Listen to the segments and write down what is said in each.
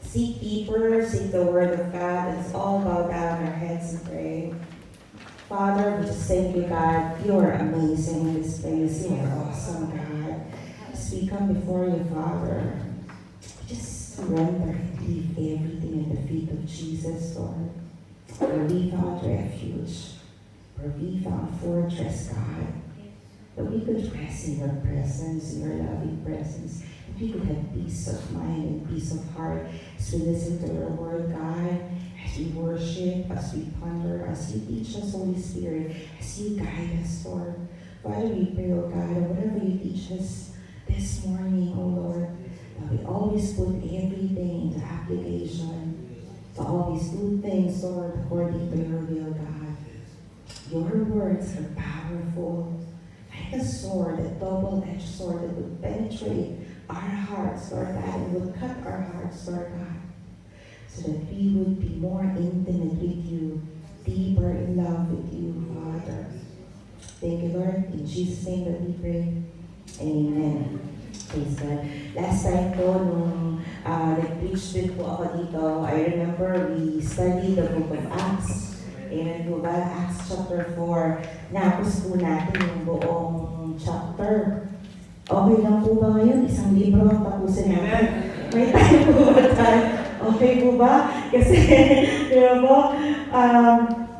seek deeper, seek the Word of God. Let's all bow down our heads and pray. Father, we just thank you, God. You are amazing in this place. You are awesome, God. As we come before you, Father, we just surrender and leave everything at the feet of Jesus, Lord. Where we found refuge, where we found fortress, God. That we could rest in your presence, in your loving presence. That we could have peace of mind and peace of heart as we listen to your word, God. As we worship, as we ponder, as you teach us, Holy Spirit, as you guide us, Lord. Father, we pray, oh God, that whatever you teach us this morning, oh Lord, that we always put everything into application. To always do things, Lord, according to your will, God. Your words are powerful. Like a sword, a double-edged sword that would penetrate our hearts, Lord God, and would cut our hearts, Lord God, so that we would be more intimate with you, deeper in love with you, Father. Thank you, Lord. In Jesus' name that we pray. Amen. Praise God. Last time po, nung nag-preach din po ako dito, I remember we studied the book of Acts. Amen po ba? Acts chapter 4. Napos po natin yung buong chapter. Okay lang po ba ngayon? Isang libro ang tapusin natin. May time po ba tayo? Okay po ba? Kasi,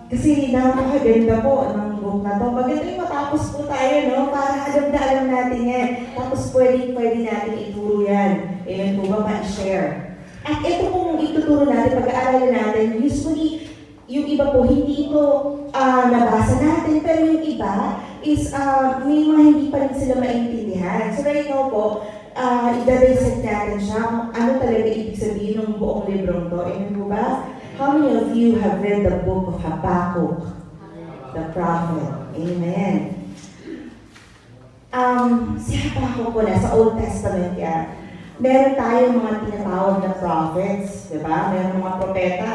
kasi napakaganda po ng book na to. Maganda yung matapos po tayo, no? Para alam na alam natin yan. Tapos pwede natin ituro yan. Amen po ba? Ma-share. At ito pong ituturo natin, pag-aaralan natin, usually, yung iba po, hindi ito nabasa natin, pero yung iba is may mga hindi pa rin sila maintindihan. So right now po, i-dissect natin siya. Ano talaga ibig sabihin ng buong librong to? Amen po ba? How many of you have read the book of Habbakuk, the prophet? Amen. Si Habbakuk po na sa Old Testament yan. Meron tayong mga tinatawag na prophets, di ba? Meron mga propeta.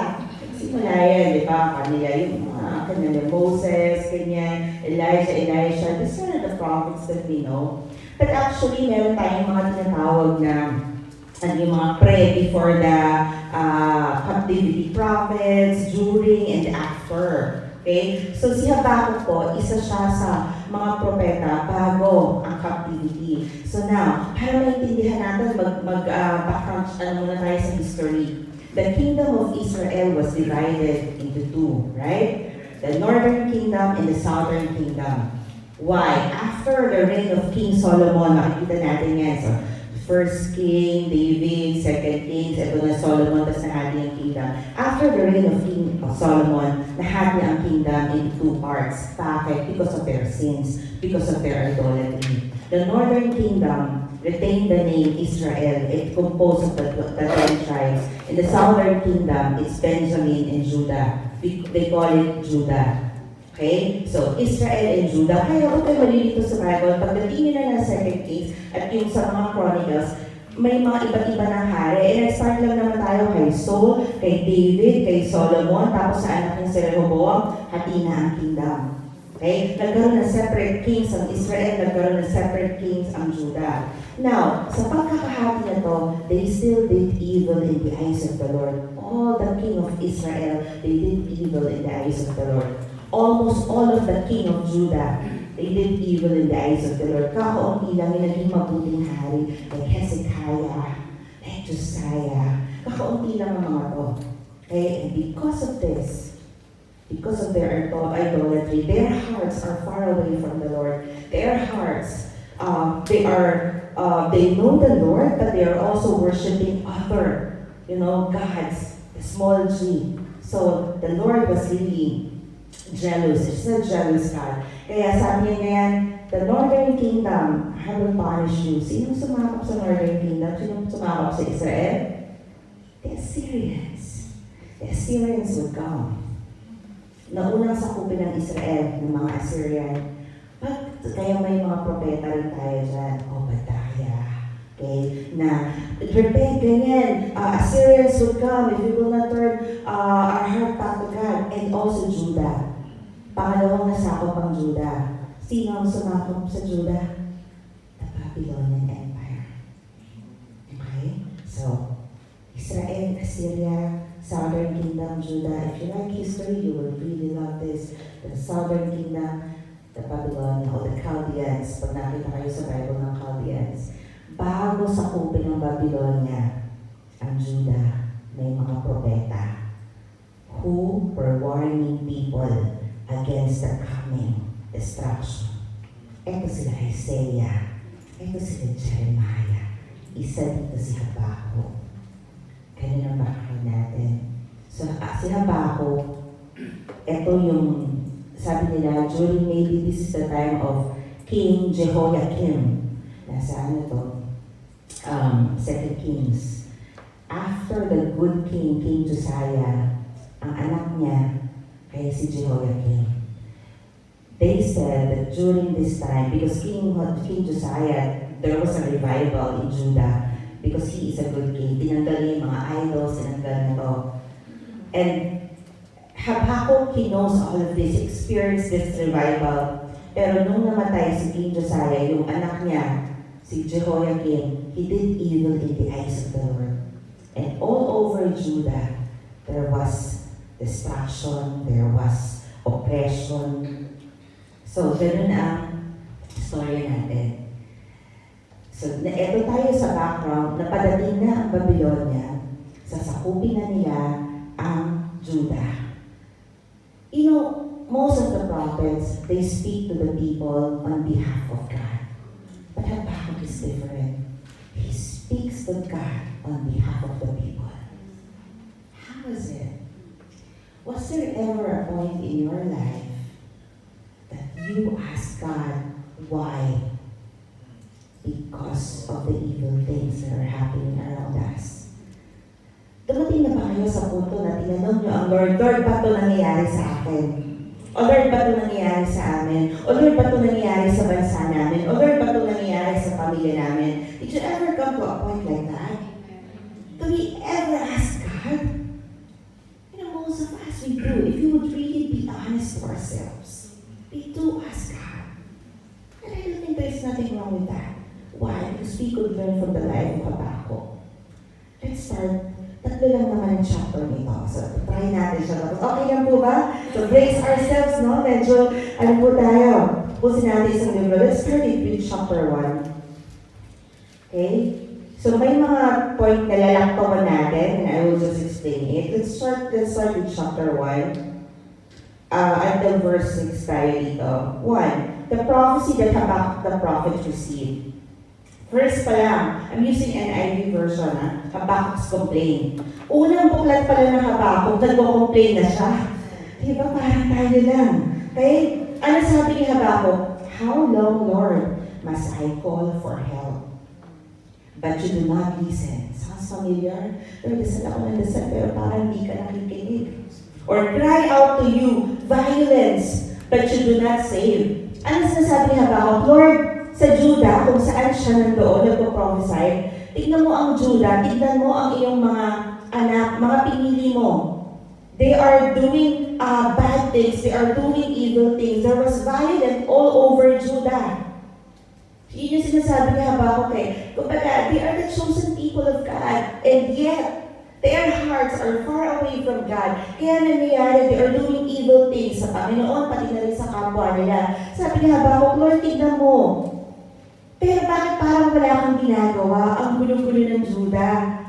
Simula yan, di ba? Kanila yung kanila Moses, ganyan, Elijah. These are the prophets that we know. But actually, meron tayong mga tinatawag na yung mga before the captivity prophets, during and after. Okay? So si Habbakuk po, isa siya sa mga propeta bago ang captivity. So now, para maintindihan natin, background muna tayo sa history. The kingdom of Israel was divided into two, right? The northern kingdom and the southern kingdom. Why? After the reign of King Solomon, nakikita natin yan. So, first king, David, second king, ito na Solomon, tapos nahati ang kingdom. After the reign of King Solomon, nahati ang kingdom in two parts. Bakit? Because of their sins, because of their idolatry. The northern kingdom retained the name Israel. It's composed of the 10 tribes. In the southern kingdom, it's Benjamin and Judah. They call it Judah. Okay? So, Israel and Judah. Kaya kung tayo malilito sa Bible, pagdating nila ng second Kings at yung sa mga Chronicles, may mga iba't iba ng hari. And nag-start lang naman tayo kay Saul, kay David, kay Solomon, tapos sa anak niya si Rehoboam, hati na ang kingdom. Okay? Nagkaroon ng separate kings ang Israel, nagkaroon ng separate kings ang Judah. Now, sa pagkakahati na to, they still did evil in the eyes of the Lord. All the king of Israel, they did evil in the eyes of the Lord. Almost all of the king of Judah, they did evil in the eyes of the Lord. Kakaunti lang yung naging mabuting hari, like Hezekiah, like Josiah. Kakaunti lang ang mga to. Okay? And because of this, because of their idolatry, their hearts are far away from the Lord. Their hearts, they know the Lord, but they are also worshiping other, gods, the small g. So the Lord was really jealous. It's a jealous God. Kaya sabi niya ngayon, the northern kingdom, I will punish you. Sino sumakap sa northern kingdom? Sino sumakap sa Israel? The Assyrians. The Assyrians would come. Naunang sakupin ng Israel, ng mga Assyrian. Kaya may mga propeta rin tayo dyan. Obadiah. Okay? Na, repent, ganyan. Assyrians would come if we will not turn our heart back to God. And also Judah. Pangalawang nasakop ang Judah. Sino ang sumakop sa Judah? The Babylonian Empire. Okay? So, Israel, Assyria, Southern Kingdom, Judah. If you like history, you will really love this. The Southern Kingdom, the Babylon, o the Chaldeans. Pag nakita kayo sa Bible ng Chaldeans, bago sakupin ng Babylonia, ang Judah, may mga propeta who were warning people against the coming destruction. Ito sila Isaiah, ito sila Jeremiah, isa dito si Habbakuk. Ganyan ang background natin. So, si Habbakuk, ito yung, sabi nila, during maybe this is the time of King Jehoiakim. Nasa ano to? 2 Kings. After the good king, King Josiah, ang anak niya, kaya si Jehoiakim. They said that during this time, because King Josiah, there was a revival in Judah because he is a good king. Tinanggal niya yung mga idols, tinanggal na to. And Habbakuk, he knows all of this, experienced this revival. Pero nung namatay si King Josiah, yung anak niya, si Jehoiakim, he did evil in the eyes of the Lord. And all over Judah, there was destruction, there was oppression. So, ganun ang story natin. So, eto tayo sa background, napadating na ang Babylonia, sasakupin na nila ang Judah. You know, most of the prophets, they speak to the people on behalf of God. But Habbakuk is different. He speaks to God on behalf of the people. How is it? Was there ever a point in your life that you ask God why? Because of the evil things that are happening around us. Dumating na ba kayo sa punto na tinanong nyo ang Lord, Lord, ba ito nangyayari sa akin? O Lord, ba ito nangyayari sa amin? O Lord, ba ito nangyayari sa bansa namin? O Lord, ba ito nangyayari sa pamilya namin? Did you ever come to a point like that? Do we ever ask God? You know, most of us, we do. If you would really be honest to ourselves, we do ask God. And I don't think there's nothing wrong with that. Why? Because we could learn from the life of Habbakuk. Let's start. Tatlo lang naman yung chapter nito. So, try natin siya. Tapos, okay lang po ba? So, brace ourselves, no? Medyo, ano po tayo? Pusin natin isang libro. Let's start with chapter 1. Okay? So, may mga point na lalaktawan natin, and I will just explain it. Let's start with chapter 1. Until verse 6 tayo dito. 1. The prophecy that Habbakuk the prophet received. First pa lang, I'm using NIV version, Habbakuk's complaint. Unang buklat pala ng Habbakuk, nagko-complain na siya. Diba parang tayo lang. Okay? Ano sabi ni Habbakuk? How long, Lord, must I call for help? But you do not listen. Sounds familiar? Pero dasal ako ng dasal, pero parang hindi ka nakikinig. Or cry out to you, violence, but you do not save. Ano sinasabi ni Habbakuk? Lord, sa Judah, kung saan siya nandoon, nagpo-prophesy, tignan mo ang Judah, tignan mo ang iyong mga anak, mga pinili mo. They are doing bad things, they are doing evil things. There was violence all over Judah. Yun yung sinasabi ni Habbakuk eh. Kumbaga, they are the chosen people of God, and yet, their hearts are far away from God. Kaya nangyayari, they are doing evil things sa Panginoon, pati na rin sa kapwa nila. Sabi ni Habbakuk, Lord, tignan mo. Pero bakit parang wala kang ginagawa? Ang gulo-gulo ng Judah.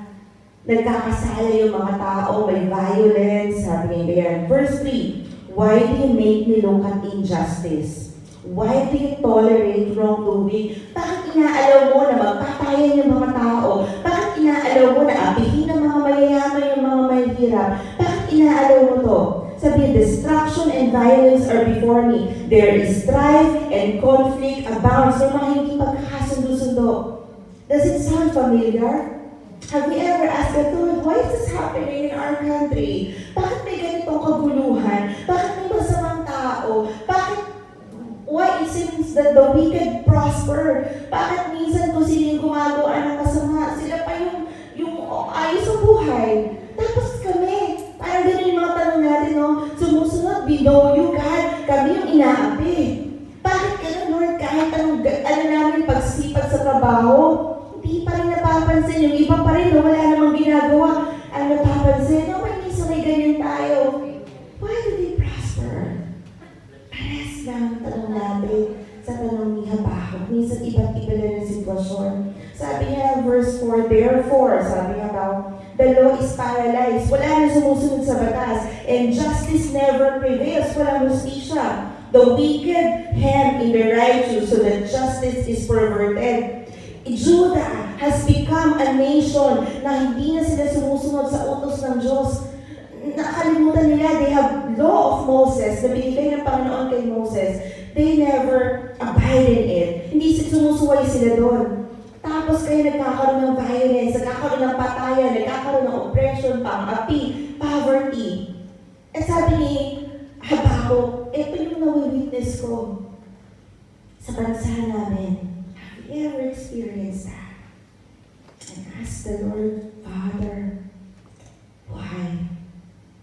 Nagkakasala yung mga tao, may violence, sabi niya. Verse 3, why do you make me look at injustice? Why do you tolerate wrongdoing? Bakit inaalaw mo na magpatayan yung mga tao? Bakit inaalaw mo na apihin ang mga mayayaman yung mga mahihirap? Bakit inaalaw mo to? Sabi, destruction and violence are before me. There is strife and conflict abounds. May mga hindi pagkakasundo-sundo. Does it sound familiar? Have you ever asked God, Lord, why is this happening in our country? Bakit may ganitong kaguluhan? Bakit may masamang tao? Why it seems that the wicked prosper? Bakit minsan kung sila yung gumagawa ng masama, sila pa yung ayos sa buhay? Tapos kami, parang ganun yung mga tanong natin, no? Sumusunod, we know you, God. Kami yung inaapi. Bakit ganun, Lord? Kahit anong namin pagsipag sa trabaho, hindi pa rin napapansin. Yung iba pa rin, no? Wala namang ginagawa. ang napapansin, minsan may ganyan tayo. Why do they prosper? Pares lang ang tanong natin sa tanong ni Habbakuk. Minsan iba't iba lang ang sitwasyon. Sabi niya, verse 4, therefore, sabi niya daw, the law is paralyzed. Wala na sumusunod sa batas. And justice never prevails. Walang hustisya. The wicked hand in the righteous so that justice is perverted. Judah has become a nation na hindi na sila sumusunod sa utos ng Diyos. Nakalimutan nila, they have law of Moses na binigay ng Panginoon kay Moses. They never abide in it. Hindi sumusuway sila doon. Tapos kayo nagkakaroon ng violence, nagkakaroon ng patayan, nagkakaroon ng oppression, pang-api, poverty. At sabi ni Habbakuk, ito yung nawi-witness ko sa bansa namin. Have you ever experienced that? And ask the Lord, Father, why?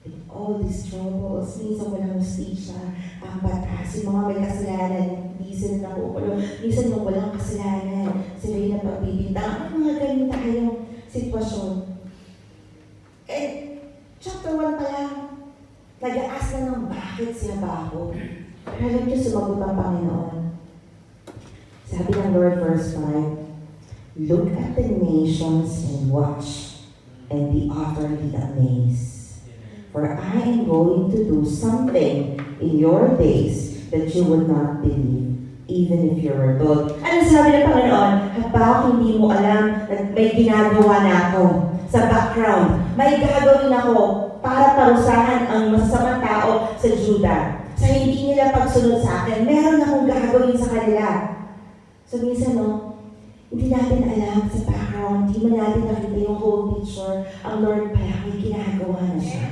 With all these troubles, minsan walang hustisya, ang batas, yung mga may kasalanan, hindi sila nakukulong, minsan yung walang kasalanan, sila yung napagbibintang, ang mga ganyan tayong sitwasyon. And chapter 1 pa lang, nag-aas na ng bakit si Habbakuk. Pero alam niyo, sumagot ang Panginoon. Sabi ng Lord, verse 5, look at the nations and watch, and be utterly amazed. For I am going to do something in your days that you would not believe, even if you were told. Ano sabi ng Panginoon? Habbakuk, hindi mo alam na may ginagawa na ako sa background. May gagawin ako para parusahan ang masasamang tao sa Judah. Sa hindi nila pagsunod sa akin, meron akong gagawin sa kanila. So minsan, hindi natin alam sa background, hindi mo natin nakita yung whole picture. Ang Lord pala, may ginagawa na siya.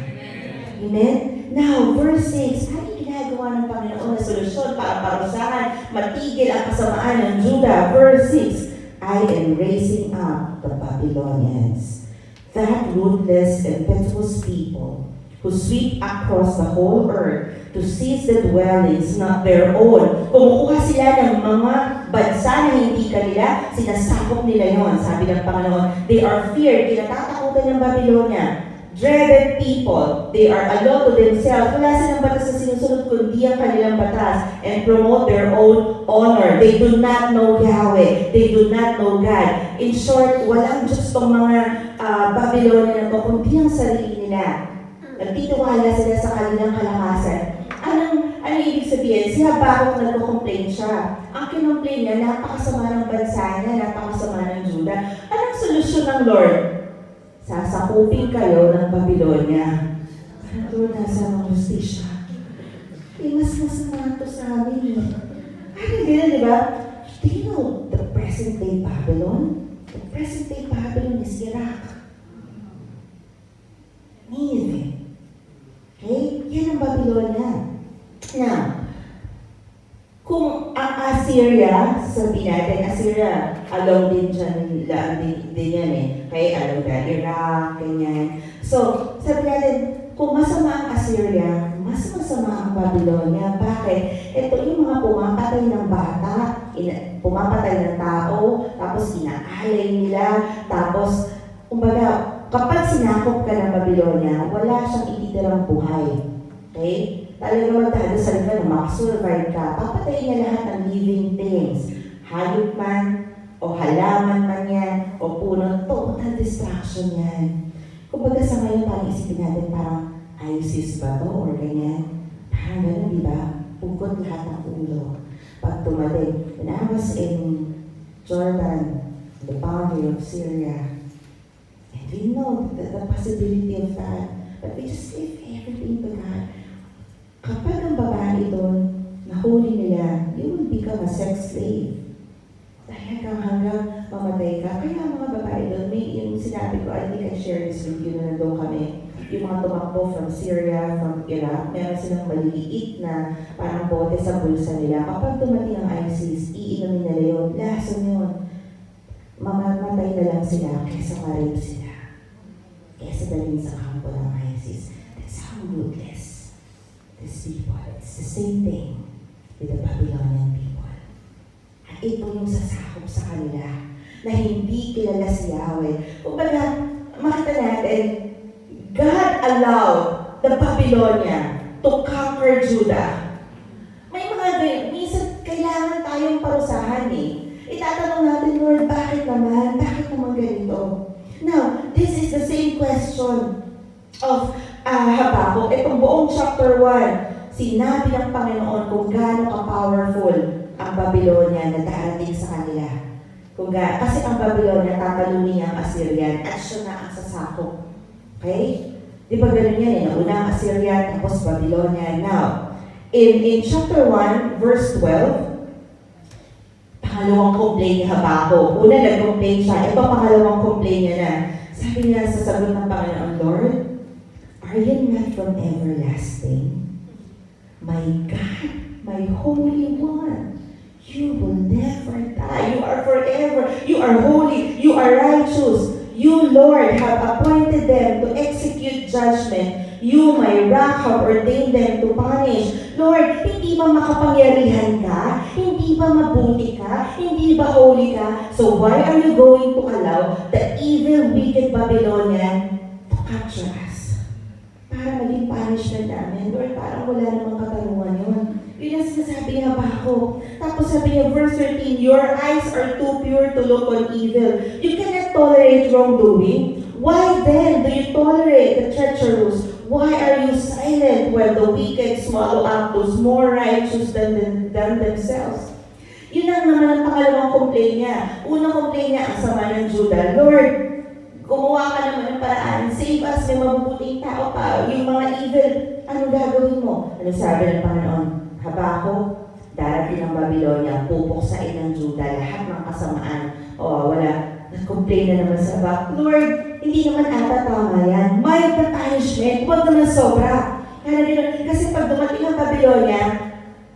Amen? Now, verse 6, ano yung ginagawa ng Panginoon na solusyon para parusahan, matigil ang kasamaan ng Judah? Verse 6, I am raising up the Babylonians, that ruthless, impetuous people, who sweep across the whole earth to seize the dwellings not their own. Kumukuha sila ng mga bansa na hindi kanila, sinasakop nila yon. Sabi ng Panginoon, they are feared, kinatatakutan ng Babylonia. Dreaded people, they are a law to themselves. Wala silang batas na sinusunod kundi ang kanilang batas and promote their own honor. They do not know Yahweh. They do not know God. In short, walang Diyos tong mga Babylonia na to, kundi ang sarili nila. Nagtitiwala sila sa kanilang kalakasan. Anong ibig sabihin? Si Habbakuk nagko-complain siya. Ang kinumplain niya, napakasama ng bansa niya, napakasama ng Judah. Anong solusyon ng Lord? Sasakupin kayo ng Babylonia. Parang Lord, nasa mga justisya. Mas masama ito sa amin. Ano ganyan, di ba? Do you know the present-day Babylon? The present-day Babylon is Iraq. Nineveh. Okay? Yan ang Babylonia. Now, kung ang Assyria, sabihin natin, Assyria, along din dyan, din yan eh. Okay, along na Iraq, ganyan. So, sabi natin, kung masama ang Assyria, mas masama ang Babylonia. Bakit? Ito yung mga pumapatay ng bata, pumapatay ng tao, tapos inaalay nila, tapos, kumbaga, kapag sinakop ka ng Babylonia, wala siyang ititirang buhay. Okay? Talaga magdadasal ka na makasurvive ka. Papatayin niya lahat ng living things. Hayop man, o halaman man yan, o puno. Total distraction yan. Kumbaga sa ngayon, parang isipin natin parang ISIS ba to or ganyan? Parang gano'n, di ba? Pugot lahat ng ulo. Pag tumating, when I was in Jordan, the boundary of Syria, and we know the possibility of that, but we just leave everything to God. Kapag ang babae doon, nahuli nila, you will become a sex slave. Dahil hanggang mamatay ka. Kaya mga babae doon, may yung sinabi ko, I think I shared this with you na nandun kami. Yung mga tumakbo from Syria, from Iraq, meron silang maliliit na parang bote sa bulsa nila. Kapag dumating ang ISIS, iinumin nila yun, lason yun. Mamamatay na lang sila kaysa ma-rape sila. Kaysa dalhin sa kampo ng ISIS. That's how ruthless these people. It's the same thing with the Babylonian people. At ito yung sasakop sa kanila na hindi kilala si Yahweh. Kung baga, makita natin, God allowed the Babylonia to conquer Judah. May mga ganyan, minsan kailangan tayong parusahan eh. Itatanong natin, Lord, bakit naman? Bakit naman ganito? Now, this is the same question of Habbakuk. Itong buong chapter 1, sinabi ng Panginoon kung gaano ka-powerful ang Babylonia na darating sa kanila. Kasi ang Babylonia, tatalunin niya ang Assyrian at siya na ang sasakop. Okay? Di ba ganun yan eh? Nauna ang Assyrian, tapos Babylonia. Now, in chapter 1, verse 12, pangalawang complaint ni Habbakuk. Una, nag-complain siya. Ito, pangalawang complaint niya na. Sabi niya sa sagot ng Panginoon, Lord, are you not from everlasting? My God, my Holy One, you will never die. You are forever. You are holy. You are righteous. You, Lord, have appointed them to execute judgment. You, my rock, have ordained them to punish. Lord, hindi ba makapangyarihan ka? Hindi ba mabuti ka? Hindi ba holy ka? So why are you going to allow the evil, wicked Babylonian to capture us? Para maging punishment namin. Lord, parang wala namang katanungan yun. Yun ang sinasabi niya Habbakuk. Tapos sabi niya, verse 13, your eyes are too pure to look on evil. You cannot tolerate wrongdoing. Why then do you tolerate the treacherous? Why are you silent when the wicked swallow up those more righteous than themselves? Yun ang naman ang pangalawang complaint niya. Unang complaint niya, ang sama ng Judah. Lord, gumawa ka naman ng paraan. Save us, may mabubuting tao pa. Yung mga evil, ano gagawin mo? Ano sabi ng Panginoon? Habbakuk, darating ang Babylonia, pupuksain ng Judah, lahat ng kasamaan. O, wala. Nag-complain na naman sa Habbakuk. Lord, hindi naman ata tama yan. Mild na punishment, huwag naman sobra. Kasi pag dumating ang Babylonia,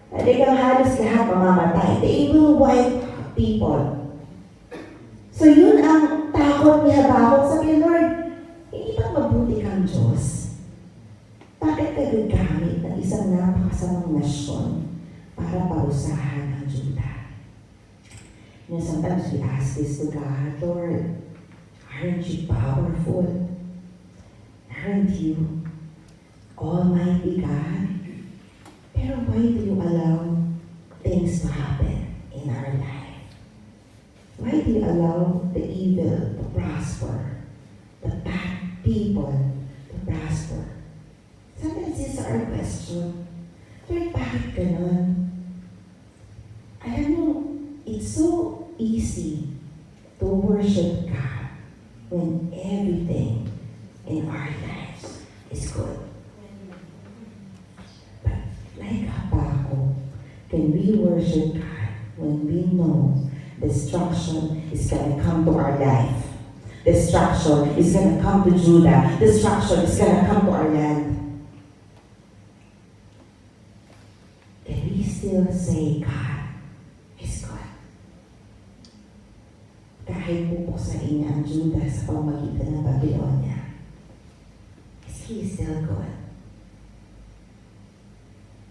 talagang halos lahat mamamatay. They will wipe people. So yun ang takot ni Habbakuk. Sabi, Lord, hindi ba mabuti kang Diyos? Bakit ka gagamit ng isang napakasamang nasyon para parusahan ang Judah? You know, sometimes we ask this to God, Lord, aren't you powerful? Aren't you Almighty God? Pero why do you allow things to happen in our life? Why do you allow the evil to prosper? The bad people to prosper? Sometimes this is our question. Lord, bakit ganun? Alam mo, it's so easy to worship God when everything in our lives is good. But like Habbakuk, can we worship God when we know destruction is going to come to our life? Destruction is going to come to Judah. Destruction is going to come to our land. Can we still say, God is good? Kahit pupuksain niya ang Judah sa pamamagitan ng Babylonia, is He still good?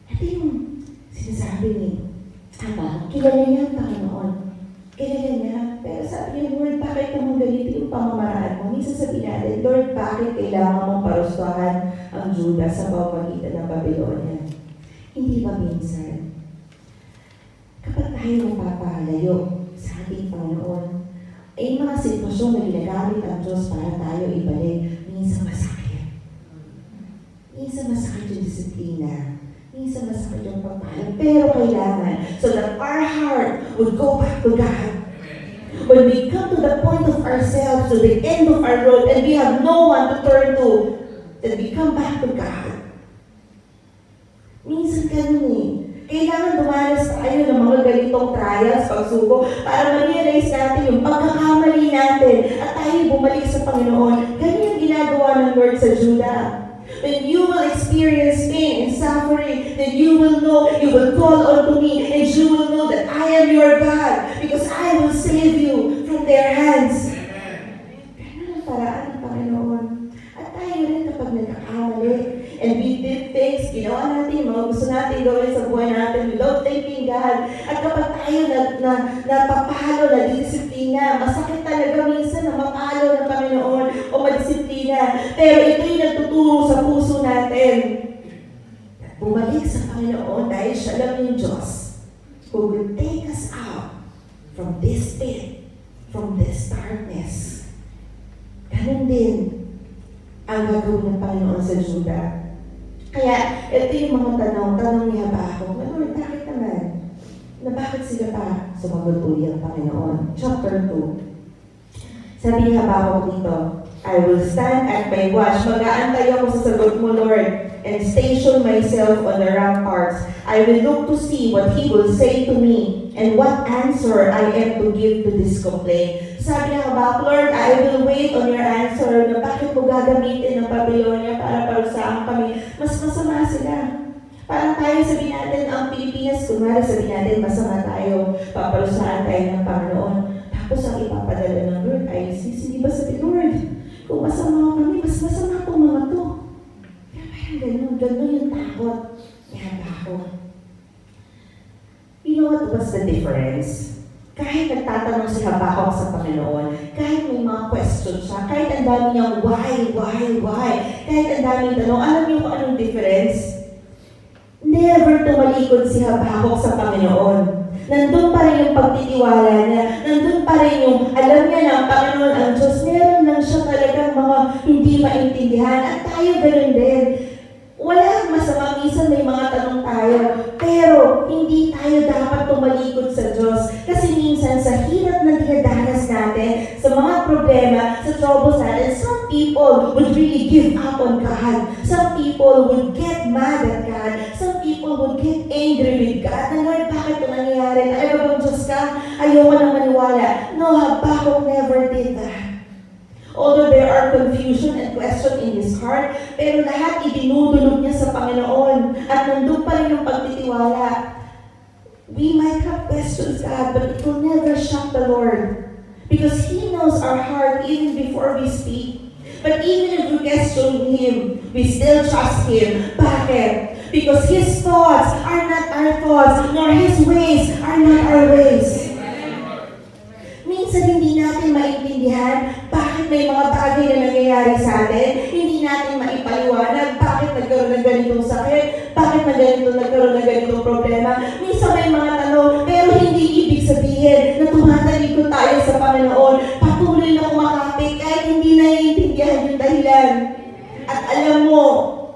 Ito yung sinasabi ni kilala niya ang Panginoon. Kilala niya. Pero sabi niya, Lord, bakit naman ganito yung pamamaraan mo? Minsan sabi natin, Lord, bakit kailangan mong parusahan ang Judah sa pamamagitan ng Babylonia? Hindi ba minsan, kapag tayo napapalayo sa ating Panginoon, ay mga sitwasyon na ginagamit ang Diyos para tayo ibalik, minsan masakit. Minsan masakit yung disiplina. Minsan masakit yung pagpahal. Pero kailangan, so that our heart would go back to God. When we come to the point of ourselves, to the end of our road, and we have no one to turn to, then we come back to God. Minsan ganun eh. Kailangan dumanas tayo ng mga ganitong trials, pagsubok, para ma-realize natin yung pagkakamali natin at tayo bumalik sa Panginoon. Ganyan yung ginagawa ng Lord sa Judah. When you will experience pain and suffering, then you will know, you will call unto me, and you will know that I am your God, because I will save you from their hands. Ganun ang paraan ng Panginoon. At tayo rin kapag nagkakamali, and we did things, ginawa natin, mga gusto natin gawin sa buhay natin without thanking God. At kapag tayo napapalo, nadidisiplina, masakit talaga minsan na mapalo ng Panginoon o madisiplina. Pero ito'y nagtuturo sa puso natin. Bumalik sa Panginoon dahil siya lang yung Diyos who will take us out from this pit, from this darkness. Ganun din ang gagawin ng Panginoon sa Juda. Kaya, ito yung mga tanong ni Habbakuk. Lord, bakit naman? Na bakit sila pa sumagot uli ang Panginoon? Chapter 2. Sabi ni Habbakuk dito, I will stand at my watch. Mag-aantay ako sa sagot mo, Lord, and station myself on the ramparts. I will look to see what He will say to me and what answer I am to give to this complaint. Sabi ni Habbakuk, Lord, I will wait on your answer na bakit mo gagamitin ng Babylonia para parusahan kami. Mas masama sila. Parang tayo sabihin natin, ang Pilipinas, kunwari sabihin natin, masama tayo, paparusahan tayo ng Panginoon. Tapos ang ipapadala ng Lord ay hindi ba sabi, Lord, kung masama kami, mas masama itong mga to. Kaya parang ganun yung takot ni Habbakuk. You know what was the difference? Kahit nagtatanong si Habbakuk sa Panginoon, kahit may mga questions siya, kahit ang dami niyang why, kahit ang daming tanong, alam niyo kung anong difference? Never tumalikod si Habbakuk sa Panginoon. Nandun pa rin yung pagtitiwala niya. Nandun pa rin yung alam niya na ang Panginoon ang Diyos. Meron lang siya talagang mga hindi maintindihan. At tayo ganun din. Wala masama, minsan may mga tanong tayo. Pero hindi tayo dapat tumalikod sa Diyos. Kasi minsan sa hirap na dinadanas natin, sa mga problema, sa troubles natin, some people would really give up on God. Some people would get mad at God. Some people would get angry with God. Na Lord, bakit ito nangyayari? Talaga bang Diyos ka? Ayoko nang maniwala. No, Habbakuk never did that. Although there are confusion and question in his heart, pero lahat idinudulog niya sa Panginoon. At nandun pa rin yung pagtitiwala. We might have questions, God, but it will never shock the Lord. Because He knows our heart even before we speak. But even if we question Him, we still trust Him. Bakit? Because His thoughts are not our thoughts, nor His ways are not our ways. Minsan hindi natin maintindihan bakit may mga bagay na nangyayari sa atin. Hindi natin maipaliwanag bakit nagkaroon ng ganitong sakit, bakit nagkaroon ng ganitong problema. Minsan may mga tanong, pero hindi ibig sabihin na tumatalikod tayo sa Panginoon. Patuloy na kumakapit kahit hindi naiintindihan yung dahilan. At alam mo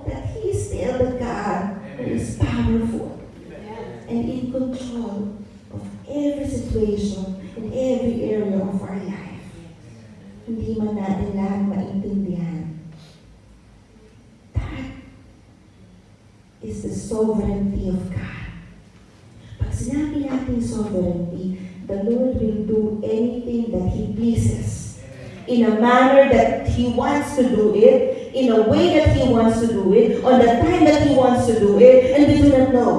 that He is still the God who is powerful and in control of every situation in every area of our life. Hindi man natin lahat maintindihan. That is the sovereignty of God. Pag sinabi natin sovereignty, the Lord will do anything that He pleases. In a manner that He wants to do it, in a way that He wants to do it, on the time that He wants to do it, and we do not know.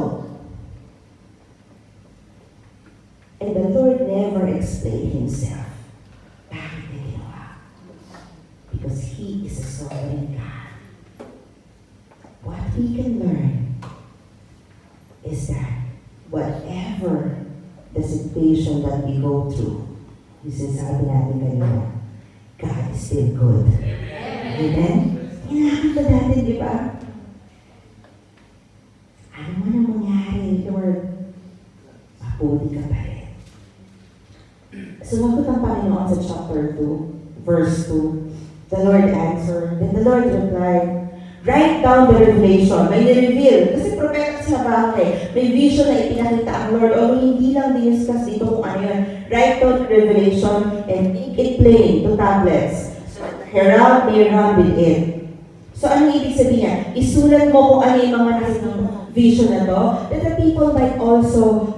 And the Lord never explained Himself. Bakit niya ginawa? Because He is a sovereign God. What we can learn is that whatever the situation that we go through, sinasabi natin kanina, God is still good. Amen? Hinakita natin, di ba? Ano man ang mangyari, Lord, mabuti ka pa rin. Sumagot ang Panginoon sa chapter 2, verse 2. The Lord answered, then the Lord replied, write down the revelation. May nireveal. Kasi propeta si Habbakuk. May vision na ipinakita ang Lord. O hindi lang diniscuss dito kung ano yun. Write down the revelation and make it plain to tablets. Herald may run with it. So ano ibig sabihin niya? Isulat mo kung ano yung mga nakita vision na to, that the people might also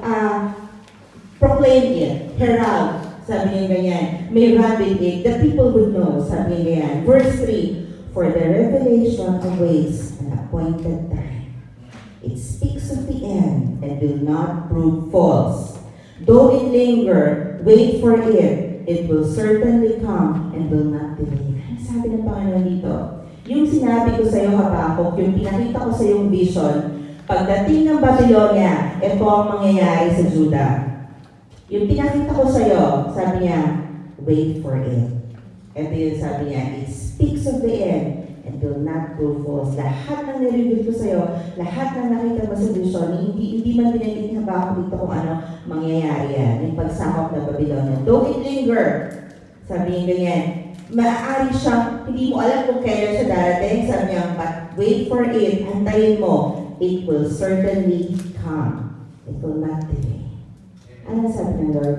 proclaim it. Herald. Sabi niya ganyan. May run with it. The people would know. Sabi niya ganyan. Verse 3. For the revelation awaits an appointed time. It speaks of the end and will not prove false. Though it linger, wait for it. It will certainly come and will not delay. Ano sabi ng Panginoon dito? Yung sinabi ko sa iyo, Habbakuk, yung pinakita ko sa iyong vision, pagdating ng Babylonia, ito ang mangyayari sa Juda. Yung pinakita ko sa iyo, sabi niya, wait for it. Ito yung sabi niya, it speaks of the end and will not prove false. Lahat ng nireview ko sa'yo, lahat ng nakita mo sa vision, hindi man binanggit ni Habbakuk dito kung ano mangyayari yan. Yung pagsakop ng Babylonia. Though it linger, sabi niya ganyan, maaari siyang, hindi mo alam kung kailan siya darating, sabi niya, but wait for it, antayin mo, it will certainly come. It will not delay. Ano sabi ng Lord?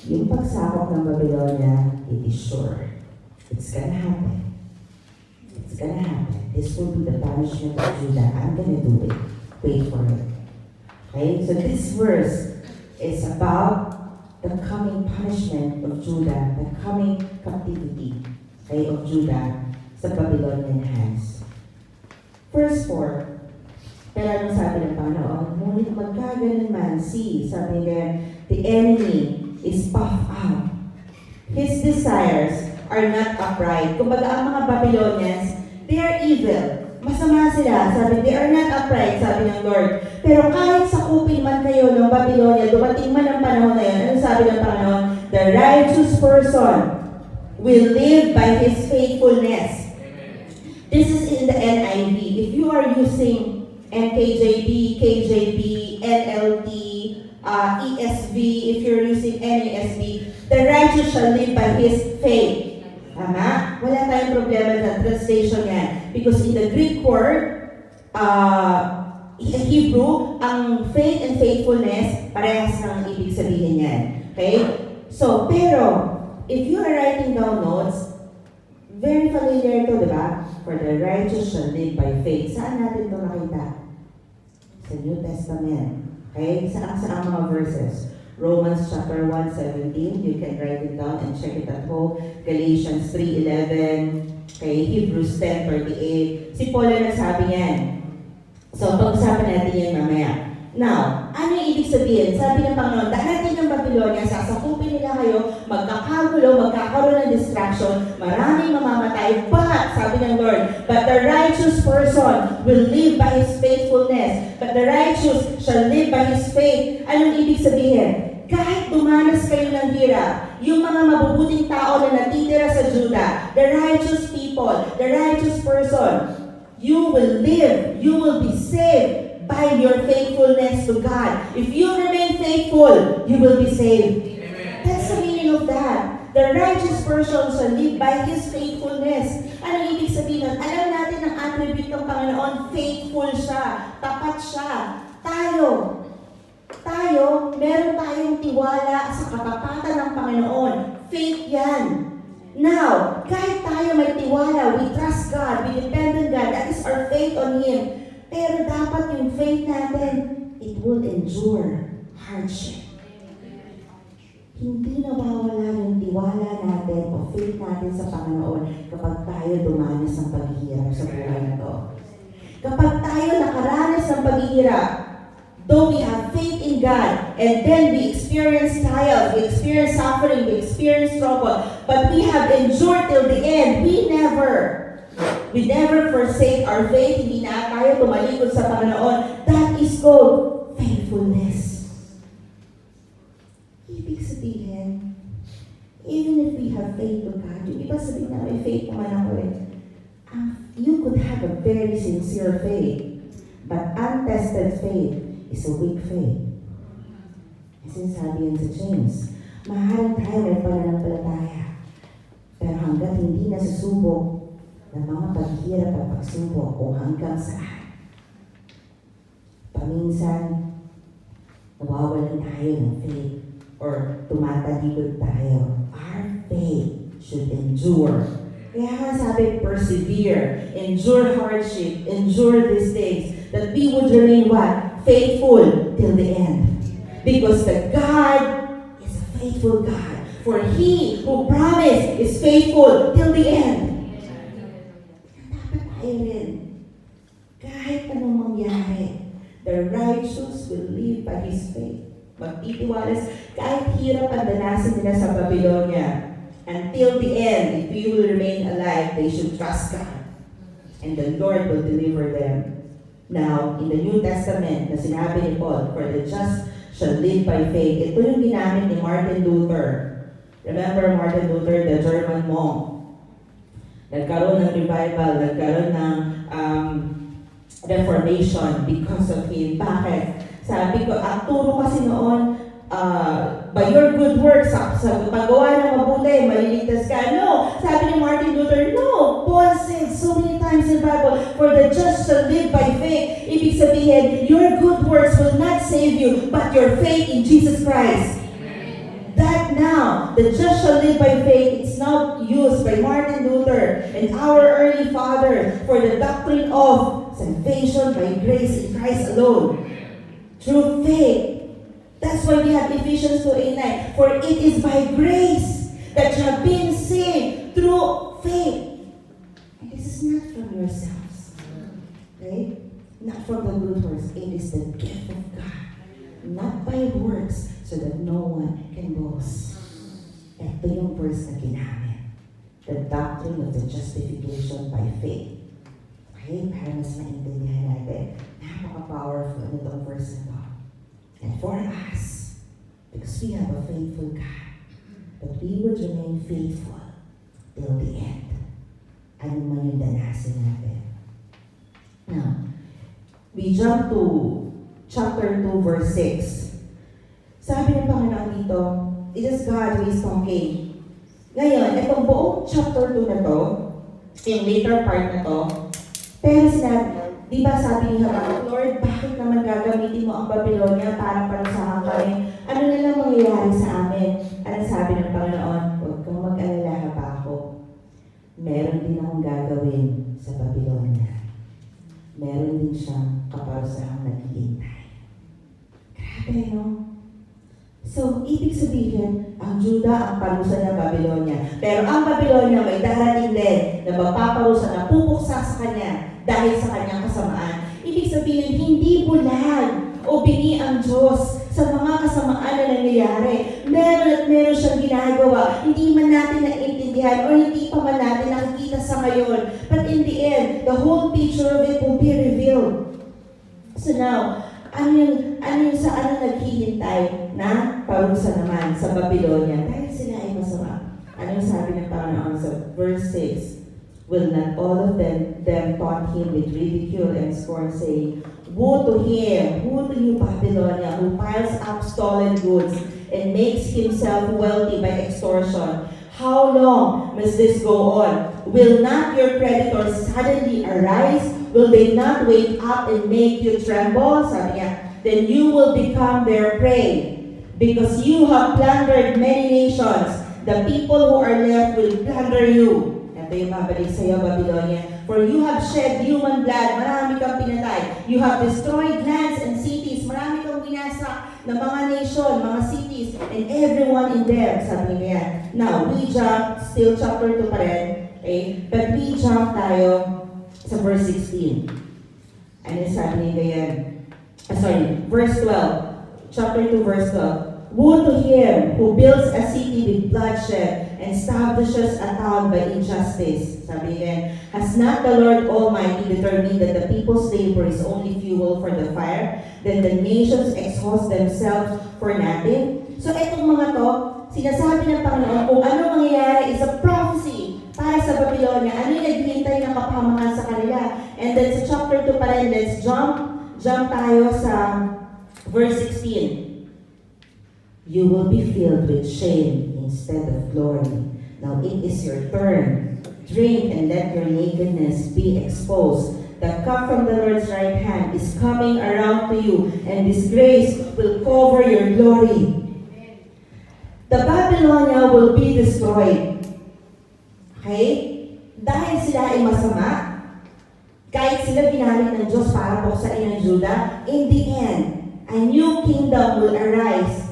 Yung pagsakop ng Babylonia, it is sure. It's gonna happen. It's gonna happen. This will be the punishment of Judah. I'm gonna do it. Wait for it. Okay? So this verse is about the coming punishment of Judah, the coming captivity, okay, of Judah sa Babylonian hands. Verse 4, pero ano sabi ng Panginoon? Ngunit magkaganon man, sabi niya, the enemy is puffed up. His desires are not upright. Kumbaga ang mga Babylonians, they are evil. Masama sila. Sabi, they are not upright, sabi ng Lord. Pero kahit sakupin man kayo ng Babylonia, dumating man ang panahon na yun, ano sabi ng Panginoon? The righteous person will live by his faithfulness. This is in the NIV. If you are using NKJV, KJV, NLT, ESV, if you're using NASB, the righteous shall live by his faith. Tama? Wala tayong problema sa translation yan. Because in the Greek word, Hebrew, ang faith and faithfulness, parehas ng ibig sabihin yan. Okay? So, pero, if you are writing down notes, very familiar ito, di ba? For the righteous shall live by faith. Saan natin ito nakita? Sa New Testament. Okay? Saan mga verses? Romans chapter 1:17, you can write it down and check it at home. Galatians 3:11, okay, Hebrews 10:38. Si Paul ang nagsabi yan. So, pag-usapan natin yan mamaya. Now, ano yung ibig sabihin? Sabi ng Panginoon, darating ng Babylonia, sasakupin nila kayo, magkakagulo, magkakaroon ng distraction, maraming mamamatay, but, sabi ng Lord, but the righteous person will live by his faithfulness. But the righteous shall live by his faith. Anong ibig sabihin? Kahit dumanas kayo ng hirap, yung mga mabubuting tao na natitira sa Judah, the righteous people, the righteous person, you will live, you will be saved by your faithfulness to God. If you remain faithful, you will be saved. Amen. That's the meaning of that. The righteous person shall live by his faithfulness. Ano ibig sabihin nun? Alam natin ang attribute ng Panginoon, faithful siya, tapat siya. Tayo, meron tayong tiwala sa katapatan ng Panginoon. Faith yan. Now, kahit tayo may tiwala, we trust God, we depend on God, that is our faith on Him. Pero dapat yung faith natin, it will endure hardship. Hindi nawawala yung tiwala natin o faith natin sa Panginoon kapag tayo dumanas ng paghihirap sa buhay na to. Kapag tayo nakaranas ng paghihirap, though we have faith in God, and then we experience trials, we experience suffering, we experience trouble, but we have endured till the end, we never forsake our faith, hindi na tayo tumalikod sa Panginoon. That is called faithfulness. Ibig sabihin, even if we have faith to God, yung iba sabihin na may faith naman ako you could have a very sincere faith, but untested faith is a weak faith. Kasi sabi yan sa James, maaaring tayo may pananampalataya, pero hanggat hindi nasusubok ng mga paghihirap at pagsubok o hanggang saan. Paminsan, nawawalan tayo ng faith or tumatalikod tayo. Our faith should endure. Kaya nga sabi, persevere, endure hardship, endure these things, that we would remain what? Faithful till the end. Because the God is a faithful God. For He who promised is faithful till the end. Kahit anong mangyari, the righteous will live by his faith. Magtitiwalas, kahit hirap ang danasin nila sa Babylonia, until the end, if we will remain alive, they should trust God. And the Lord will deliver them. Now, in the New Testament, na sinabi ni Paul, for the just shall live by faith. Ito yung ginamit ni Martin Luther. Remember Martin Luther, the German monk? Nagkaroon ng revival, nagkaroon ng reformation because of him. Bakit? Sabi ko, ang turo kasi noon, by your good works, sa paggawa ng mabuti, maliligtas ka. No! Sabi ni Martin Luther, no! Paul said so many times in the Bible, for the just shall live by faith. Ibig sabihin, your good works will not save you, but your faith in Jesus Christ. That now, the just shall live by faith, it's now used by Martin Luther and our early fathers for the doctrine of salvation by grace in Christ alone. Through faith. That's why we have Ephesians 2:8-9. For it is by grace that you have been saved through faith. And this is not from yourselves. Okay? Not from the good works. It is the gift of God. Not by works, so that no one can boast. Ito yung verse na ginamit. The doctrine of the justification by faith. Okay? Para mas maintindihan natin. Napaka-powerful itong verse na to. And for us, because we have a faithful God, that we would remain faithful till the end. Ano man yung danasin natin. Now, we jump to chapter 2, verse 6. Sabi ng Panginoon dito, it is God who is talking. Ngayon, itong buong chapter 2 na to, yung later part na to, pero sinabi, di ba sabi ni Habbakuk, Lord, bakit naman gagamitin mo ang Babylonia para parusahan kami? Ano na lang mangyayari sa amin? Ano sabi ng Panginoon? Huwag kang mag-alala, Habbakuk. Meron din akong gagawin sa Babylonia. Meron din siyang kaparusahang naghihintay. Grabe, no? So, ibig sabihin, ang Juda ang parusa ng Babylonia. Pero ang Babylonia may darating din na mapaparusa na pupuksa sa kanya dahil sa kanyang kasamaan. Ibig sabihin, hindi bulag o bingi ang Diyos sa mga kasamaan na nangyayari. Meron at meron siyang ginagawa. Hindi man natin naiintindihan o hindi pa man natin nakikita sa ngayon. But in the end, the whole picture of it will be revealed. So now, ano yung sa naghihintay na parusa naman sa Babylonia? Dahil sila ay masama. Ano yung sabi ng Panginoon sa verse 6? Will not all of them taunt him with ridicule and scorn, saying, Woe to him, woe to you, Babylonia, who piles up stolen goods and makes himself wealthy by extortion. How long must this go on? Will not your creditors suddenly arise? Will they not wake up and make you tremble? Sabi niya, then you will become their prey, because you have plundered many nations. The people who are left will plunder you. Ito yung mabalik sa iyo, Babylonia. For you have shed human blood, marami kang pinatay. You have destroyed lands and cities, marami kang winasak na mga nation, mga cities, and everyone in them. Sabi niya. Now, we jump, still chapter 2 pa rin, okay? But we jump tayo sa verse 16. Ano sabi niya yan? Verse 12. Chapter 2, verse 12. Woe to him who builds a city with bloodshed and establishes a town by injustice. Sabi again, has not the Lord Almighty determined that the people's labor is only fuel for the fire? Then the nations exhaust themselves for nothing? So itong mga to, sinasabi ng Panginoon kung ano mangyayari is a prophecy para sa Babylonia. Ano yung naghihintay na kapahamakan sa kanila? And then sa chapter 2 pa rin, let's jump tayo sa verse 16. You will be filled with shame instead of glory. Now it is your turn. Drink and let your nakedness be exposed. The cup from the Lord's right hand is coming around to you, and disgrace will cover your glory. The Babylonia will be destroyed. Okay? Dahil sila ay masama, kahit sila ginamit ng Diyos para buksain ng Juda, in the end, a new kingdom will arise.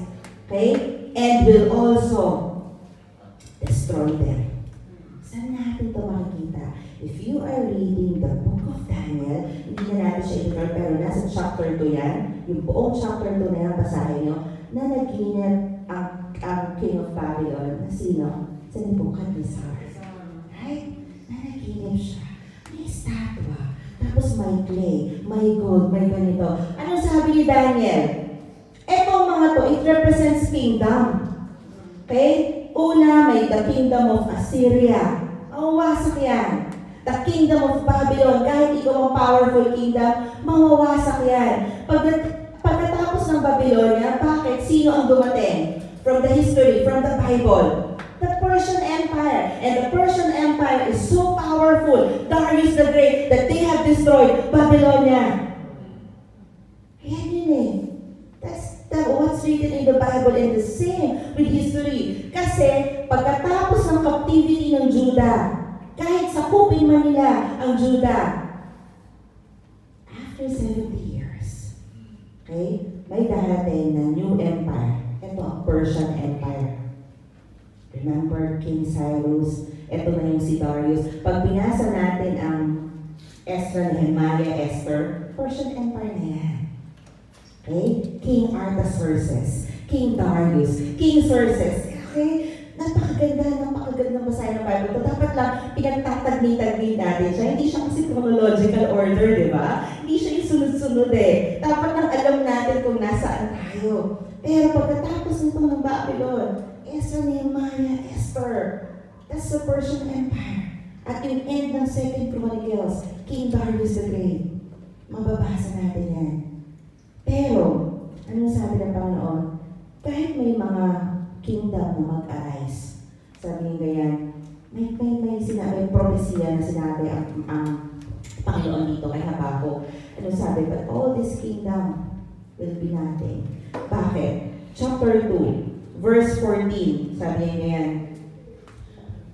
Okay? And will also destroy them. Saan natin ito makikita? If you are reading the book of Daniel, hindi na natin siya ito, pero nasa chapter 2 yan, yung buong chapter 2 na yan, basahin nyo, na naginip ang King of Babylon, na sino? Sa Nebuchadnezzar. Right? Na naginip siya. May statua. Tapos may clay, may gold, may ganito. Ano sabi ni Daniel? Etong mga to, it represents kingdom. Okay? Una, may the kingdom of Assyria. Oh, mawawasak yan. The kingdom of Babylon, kahit ikaw ang powerful kingdom, mawawasak yan. Pagkatapos ng Babylonia, bakit? Sino ang dumating? From the history, from the Bible. The Persian Empire. And the Persian Empire is so powerful, Darius the Great, that they have destroyed Babylonia. Yan yun eh. That's what's written in the Bible, and the same with history. Kasi pagkatapos ng captivity ng Judah, kahit sakupin man nila ang Judah, after 70 years, okay, may darating na new empire. Ito ang Persian Empire. Remember King Cyrus? Ito na yung si Darius. Pag binasa natin ang Esther, Nehemiah, Esther, Persian Empire na yan. Okay? King Artaxerxes, King Darius, King Xerxes. Okay? Napakaganda basahin ng Bible. Dapat lang pinagtatagni-tagni natin siya. Hindi siya kasi chronological order, di ba? Hindi siya yung sunod-sunod eh. Dapat lang alam natin kung nasaan tayo. Pero pagkatapos nito ng Babylon, Esther, Nehemiah, Esther, that's the Persian Empire. At yung end ng 2 Chronicles, King Darius the Great. Mababasa natin yan. Pero, anong sabi ng Panginoon? Kahit may mga kingdom na mag-arise, sabi niya ganyan, may propesya na sinabi ang Panginoon dito kay Habbakuk. Anong sabi? But all this kingdom will be nothing. Bakit? Chapter 2, verse 14, sabi niya ganyan,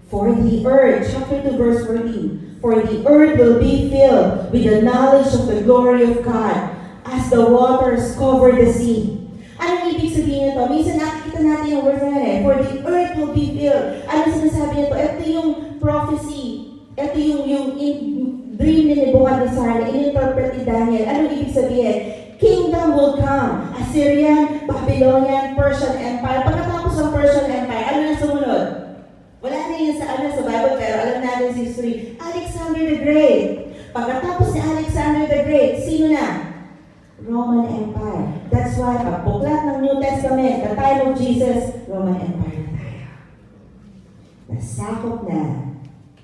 for the earth, chapter 2, verse 14, for the earth will be filled with the knowledge of the glory of God, as the waters cover the sea. Anong ibig sabihin nito? Minsan nakikita natin yung words na yan eh. For the earth will be filled. Ano sinasabi nito? Ito yung prophecy. Ito yung dream ni Nebuchadnezzar na in-interpret ni Daniel. Anong ibig sabihin? Kingdom will come. Assyrian, Babylonian, Persian Empire. Pagkatapos ng Persian Empire, ano na sumunod? Wala na yun sa Bible, pero alam natin sa history. Alexander the Great. Pagkatapos ni Alexander the Great, sino na? Roman Empire. That's why, pag buklat ng New Testament, the time of Jesus, Roman Empire na tayo. Nasakop na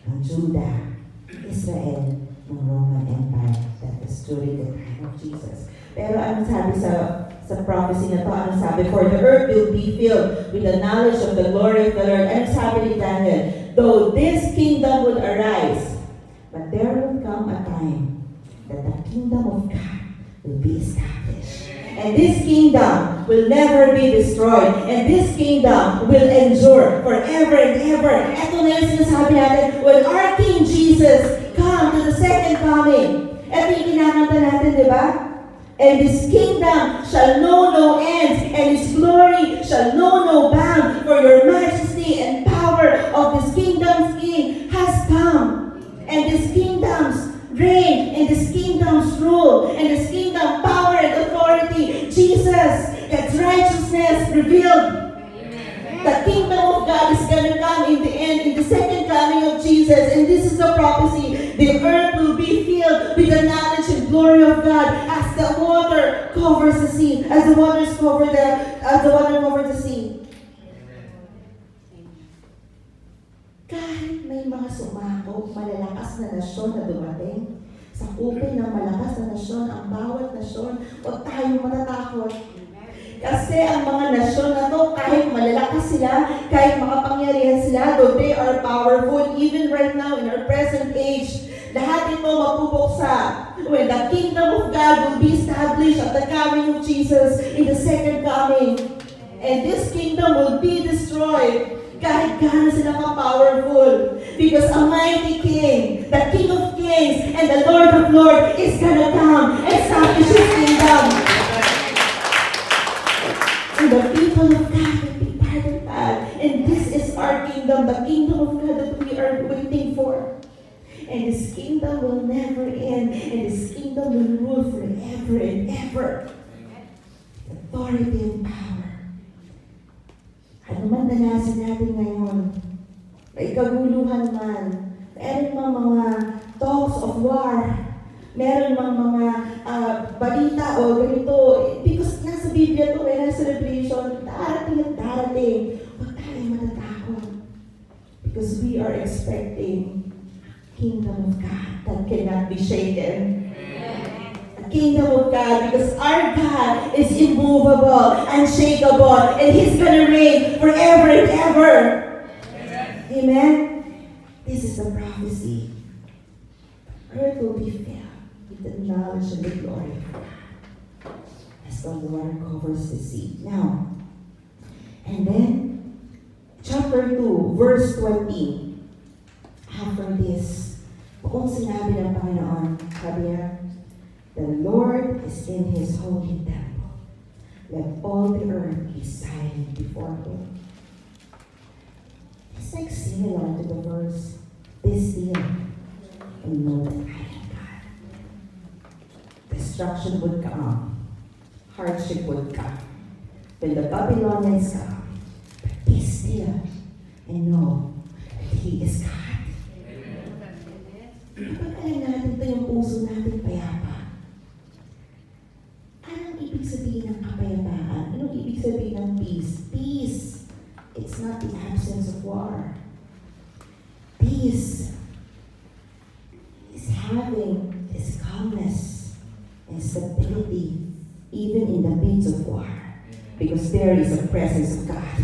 ang Judah, Israel, ng Roman Empire. That was during the time of Jesus. Pero ano sabi sa prophecy na to? Ano sabi? For the earth will be filled with the knowledge of the glory of the Lord. Ano sabi ni Daniel? Though this kingdom would arise, but there will come a time that the kingdom of God will be established. And this kingdom will never be destroyed. And this kingdom will endure forever and ever. Ito na yung sinasabi natin, when our King Jesus come to the second coming. Ito yung kinakanta natin, di ba? And this kingdom shall know no end, and His glory shall know no bound, for your majesty and power of this kingdom's King has come. And this kingdom's reign, and this kingdom's rule, and this kingdom power and authority, Jesus, God's righteousness revealed. Amen. The kingdom of God is going to come in the end, in the second coming of Jesus, and this is the prophecy. The earth will be filled with the knowledge and glory of God as the water covers the sea, as the water covers the sea. Kahit may mga sumakop, malalakas na nasyon na dumating, sakupin ng malakas na nasyon, ang bawat nasyon, huwag tayong matatakot. Kasi ang mga nasyon na to, kahit malalakas sila, kahit makapangyarihan sila, though they are powerful, even right now in our present age, lahat ito mapupuksa. When the kingdom of God will be established at the coming of Jesus in the second coming. And this kingdom will be destroyed. Kahit gaano sila ka-powerful. Because a mighty King, the King of Kings, and the Lord of Lords is gonna come and establish His kingdom. And the people of God will be part of that. And this is our kingdom, the kingdom of God that we are waiting for. And His kingdom will never end. And His kingdom will rule forever and ever. Authority and power. Ano man nalasan natin ngayon, may kaguluhan man, meron mang mga talks of war, meron mang mga balita o ganito, because nasa Biblia to, nasa Revelation, darating at darating, huwag tayo matatakot. Because we are expecting Kingdom of God that cannot be shaken. The kingdom of God, because our God is immovable, unshakable, and He's gonna reign forever and ever. Amen. This is the prophecy. Earth will be filled with the knowledge and the glory of God as the water covers the sea. Now, and then, chapter 2, verse 20. After this, kung sinabi ng Panginoon, sabi niya, the Lord is in His holy temple. Let all the earth be silent before Him. It's like similar to the verse, be still and know that I am God. Destruction would come. Hardship would come. When the Babylonians come, but be still and know that He is God. Kapag alam natin ito yung puso natin payapa, anong ibig sabihin ng kapayapaan? Anong ibig sabihin ng peace? Peace, it's not the absence of war. Peace is having this calmness and stability even in the midst of war. Because there is a presence of God.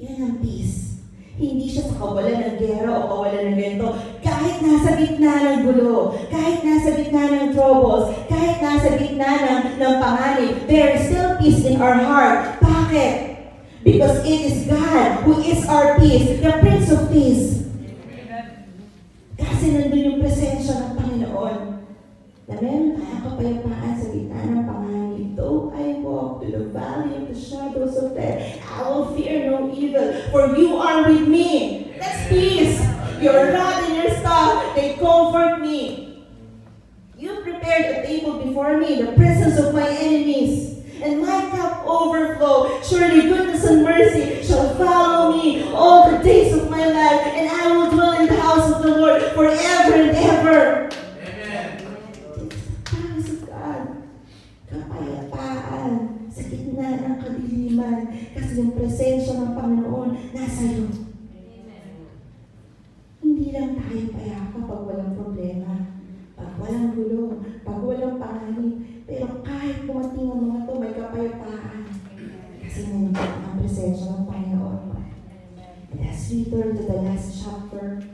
Yan ang peace. Hindi siya sa kawalan ng gera o kawalan ng ganito. Kahit nasa gitna ng gulo, kahit nasa gitna ng troubles, kahit nasa gitna ng panganib, there is still peace in our heart. Bakit? Because it is God who is our peace, the Prince of Peace. Kasi nandun yung presensya ng Panginoon na meron tayong kapayapaan sa gitna ng panganib. Though I walk through the valley of the shadows of death, I will fear no evil, for you are with me. That's peace. Your rod and your staff, they comfort me. You prepared a table before me, the presence of my enemies, and my cup overflow. Surely goodness and mercy shall follow me all the days of my life, and I will dwell in the house of the Lord forever and ever. Kapayapaan sa gitna ng kadiliman kasi yung presensya ng Panginoon nasa iyo. Hindi lang tayo payapa pag walang problema, pag walang gulo, pag walang panganib, pero kahit kumating ang mga to, may kapayapaan kasi nandiyan ang presensya ng Panginoon. And as we turn to the last chapter,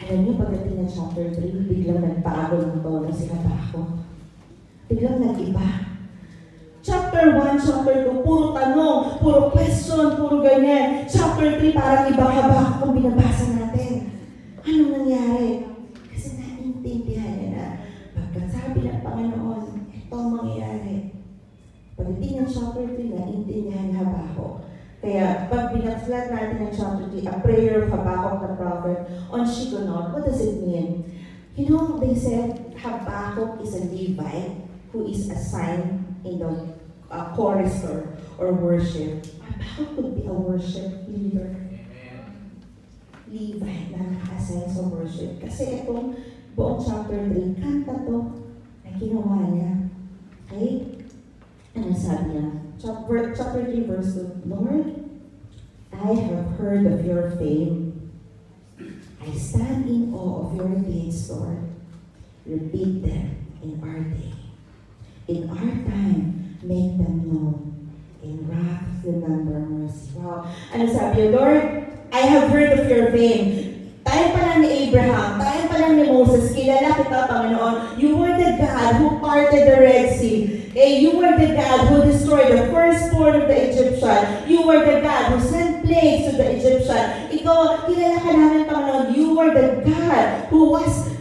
alam niyo, pagdating ng chapter 3, biglang nagbago ng tono si Habbakuk. Biglang nag-iba. Chapter 1, chapter 2, puro tanong, puro question, puro ganyan. Chapter 3, parang iba Habbakuk kung binabasa natin. Anong nangyari? Kasi naintindihan niya na pagkasabi ng Panginoon, ito ang mangyayari. Pagdating ng chapter 3, naintindihan ni Habbakuk. Kaya pag binaklat natin ng chapter 3, a prayer of Habbakuk the prophet on Shikonot, what does it mean? You know, they said Habbakuk is a Levite who is assigned in the chorister or worship. Habbakuk could be a worship leader. Levite na naka-assign sa worship. Kasi itong buong chapter 3, kanta to na ginawa niya. Okay? Ano sabi niya? Chapter 3 verse 2, Lord, I have heard of your fame. I stand in awe of your deeds, Lord. Repeat them in our day. In our time, make them known. In wrath, remember mercy. Wow. Ano sabi niya? Lord, I have heard of your fame. Tayo pa lang ni Abraham, tayo pa lang ni Moses, kilala kita, Panginoon. You were the God who parted the Red Sea. You were the God who destroyed the firstborn of the Egyptian. You were the God who sent plagues to the Egyptian. Ikaw, kilala ka namin, Panginoon. You were the God who was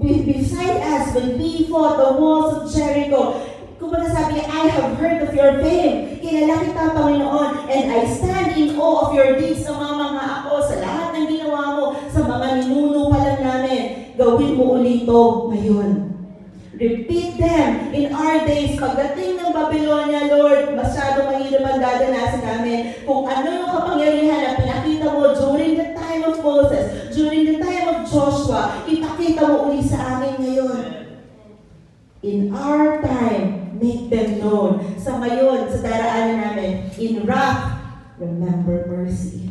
beside us when we fought the walls of Jericho. Kung sabi niya, I have heard of your fame. Kilala kita, Panginoon, and I stand in awe of your deeds sa mga ako, sa lahat ng ginawa mo, sa mga ninuno pa lang namin. Gawin mo ulit ito ngayon. Repeat them in our days. Pagdating ng Babylonia, Lord, masyado mahirap ang dadanasin namin. Kung ano yung kapangyarihan na pinakita mo during the time of Moses, during the time of Joshua, ipakita mo ulit sa amin ngayon. In our time, make them known. Sa ngayon, sa daraanan namin, in wrath, remember mercy.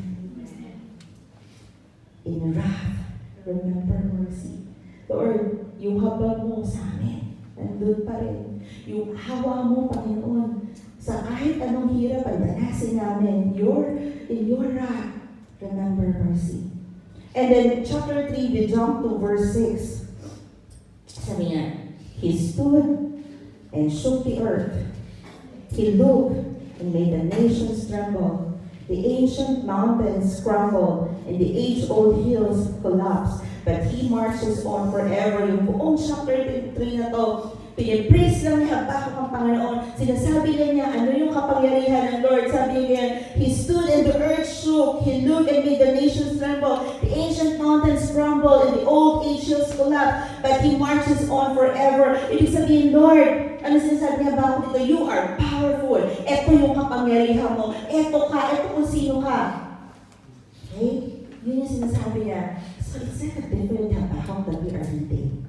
wrath, remember mercy. Lord, yung habag mo sa amin, nandun pa rin. Yung hawa mo, Panginoon, sa kahit anong hirap ang danasin namin, in your wrath, remember mercy. And then, chapter 3, we jump to verse 6. Sabi niya, He stood and shook the earth. He looked and made the nations tremble. The ancient mountains crumbled and the age-old hills collapsed. But He marches on forever. Yung buong chapter 3 na to, pinipraise lang ni Habbakuk ang Panginoon. Sinasabi niya, ano yung kapangyarihan ng Lord. Sabi niya, He stood and the earth shook. He looked and made the nations tremble. The ancient mountains crumbled and the old age hills collapsed. But He marches on forever. Ibig sabihin, Lord, ano sinasabi niya ba dito? You are powerful. Ito yung kapangyarihan mo. Ito kung sino ka. Okay? Yun yung sinasabi niya. So it's like a different Habbakuk that we are reading.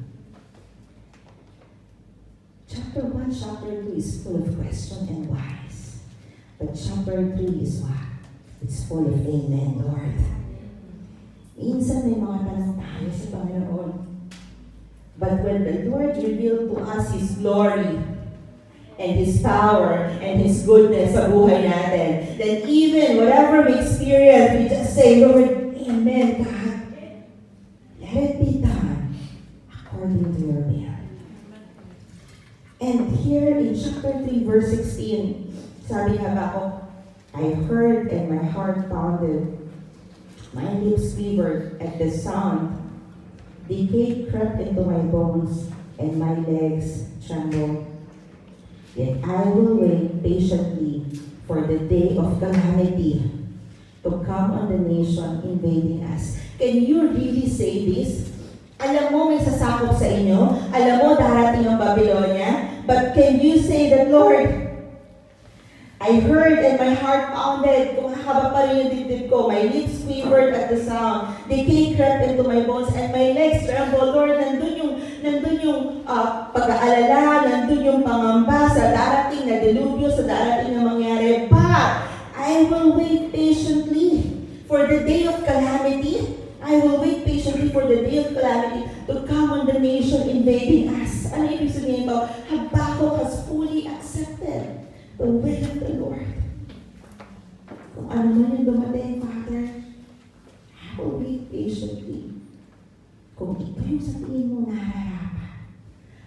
Chapter 1, chapter 2 is full of question and whys. But chapter 3 is what? It's full of amen, Lord. Minsan may mga tanong tayo sa Panginoon. But when the Lord revealed to us His glory and His power and His goodness sa buhay natin, then even whatever we experience, we just say, Lord, amen, God. Let it be done according to your will. And here in chapter 3, verse 16, sabi nga ba ako, I heard and my heart pounded. My lips quivered at the sound. Decay crept into my bones and my legs trembled. Yet I will wait patiently for the day of calamity to come on the nation invading us. Can you really say this? Alam mo may sasakop sa inyo. Alam mo darating ang Babylonia. But can you say that, Lord, I heard and my heart pounded. Kumahaba pa rin yung dibdib ko. My lips quivered at the sound. Decay crept into my bones and my legs trembled. Lord, nandun yung pag-aalala, nandun yung pangamba sa darating na dilubyo, sa darating na mangyari. But I will wait patiently for the day of calamity. I will wait patiently for the day of calamity to come on the nation invading us. Ano ibig sabihin ito? Habbakuk has fully accepted the will of the Lord. Kung ano man yung dumating, Father, I will wait patiently. Kung ito yung sa tingin mo nararapat.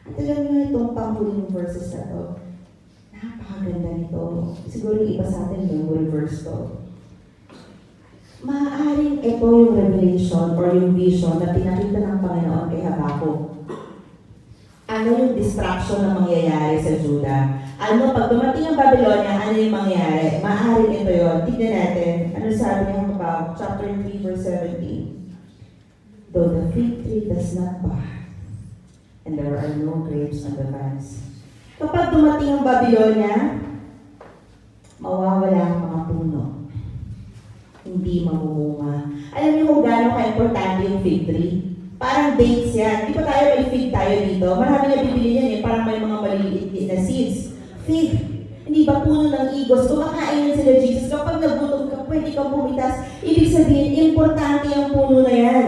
At alam nyo itong panghuling verses na to, napakaganda nito. Siguro yung iba sa atin yung verse to. Maaaring ito yung revelation or yung vision na pinakita ng Panginoon kay Habbakuk. Ano yung distraction na mangyayari sa Judah? Ano, pag dumating ang Babylonia, ano yung mangyayari? Maaaring ito yun. Tignan natin. Ano sabi niya Habbakuk? Chapter 3, verse 17. Though the fig tree does not bud, and there are no grapes on the vines. Kapag dumating ang Babylonia, mawawala ang mga puno. Hindi mamumunga. Alam niyo kung gaano ka-importante yung fig tree? Parang dates yan. Di ba tayo may fig tayo dito? Marami na bibili yan eh. Parang may mga maliliit na seeds. Fig. Hindi ba puno ng igos? Kumakain yan sila Jesus. Kapag nagutom ka, pwede kang pumitas. Ibig sabihin, importante yung puno na yan.